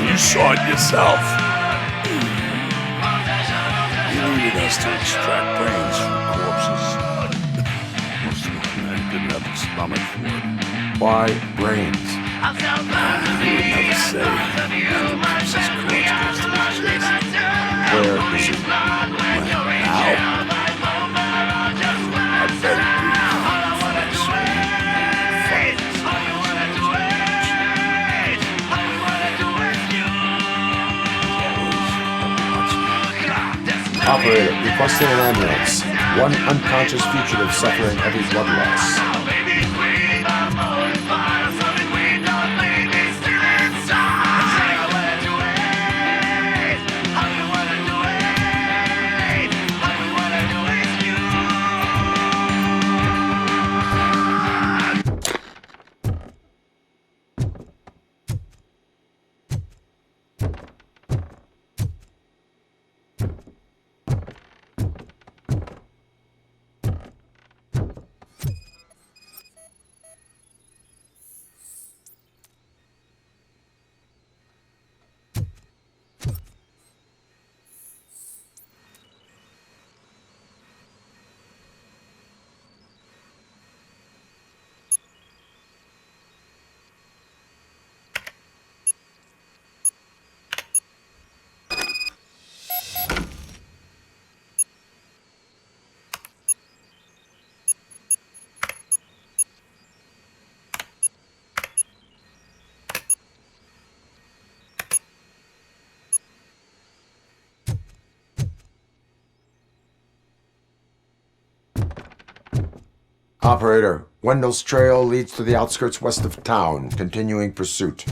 You saw it yourself. He needed us to extract brains from corpses. Most of them didn't have the stomach for it. Why brains? He would never say. His corpse goes to his chest. Where is it? Now? I bet it be. Operator, requesting an ambulance. One unconscious fugitive suffering heavy blood loss. Operator, Wendell's trail leads to the outskirts west of town, continuing pursuit.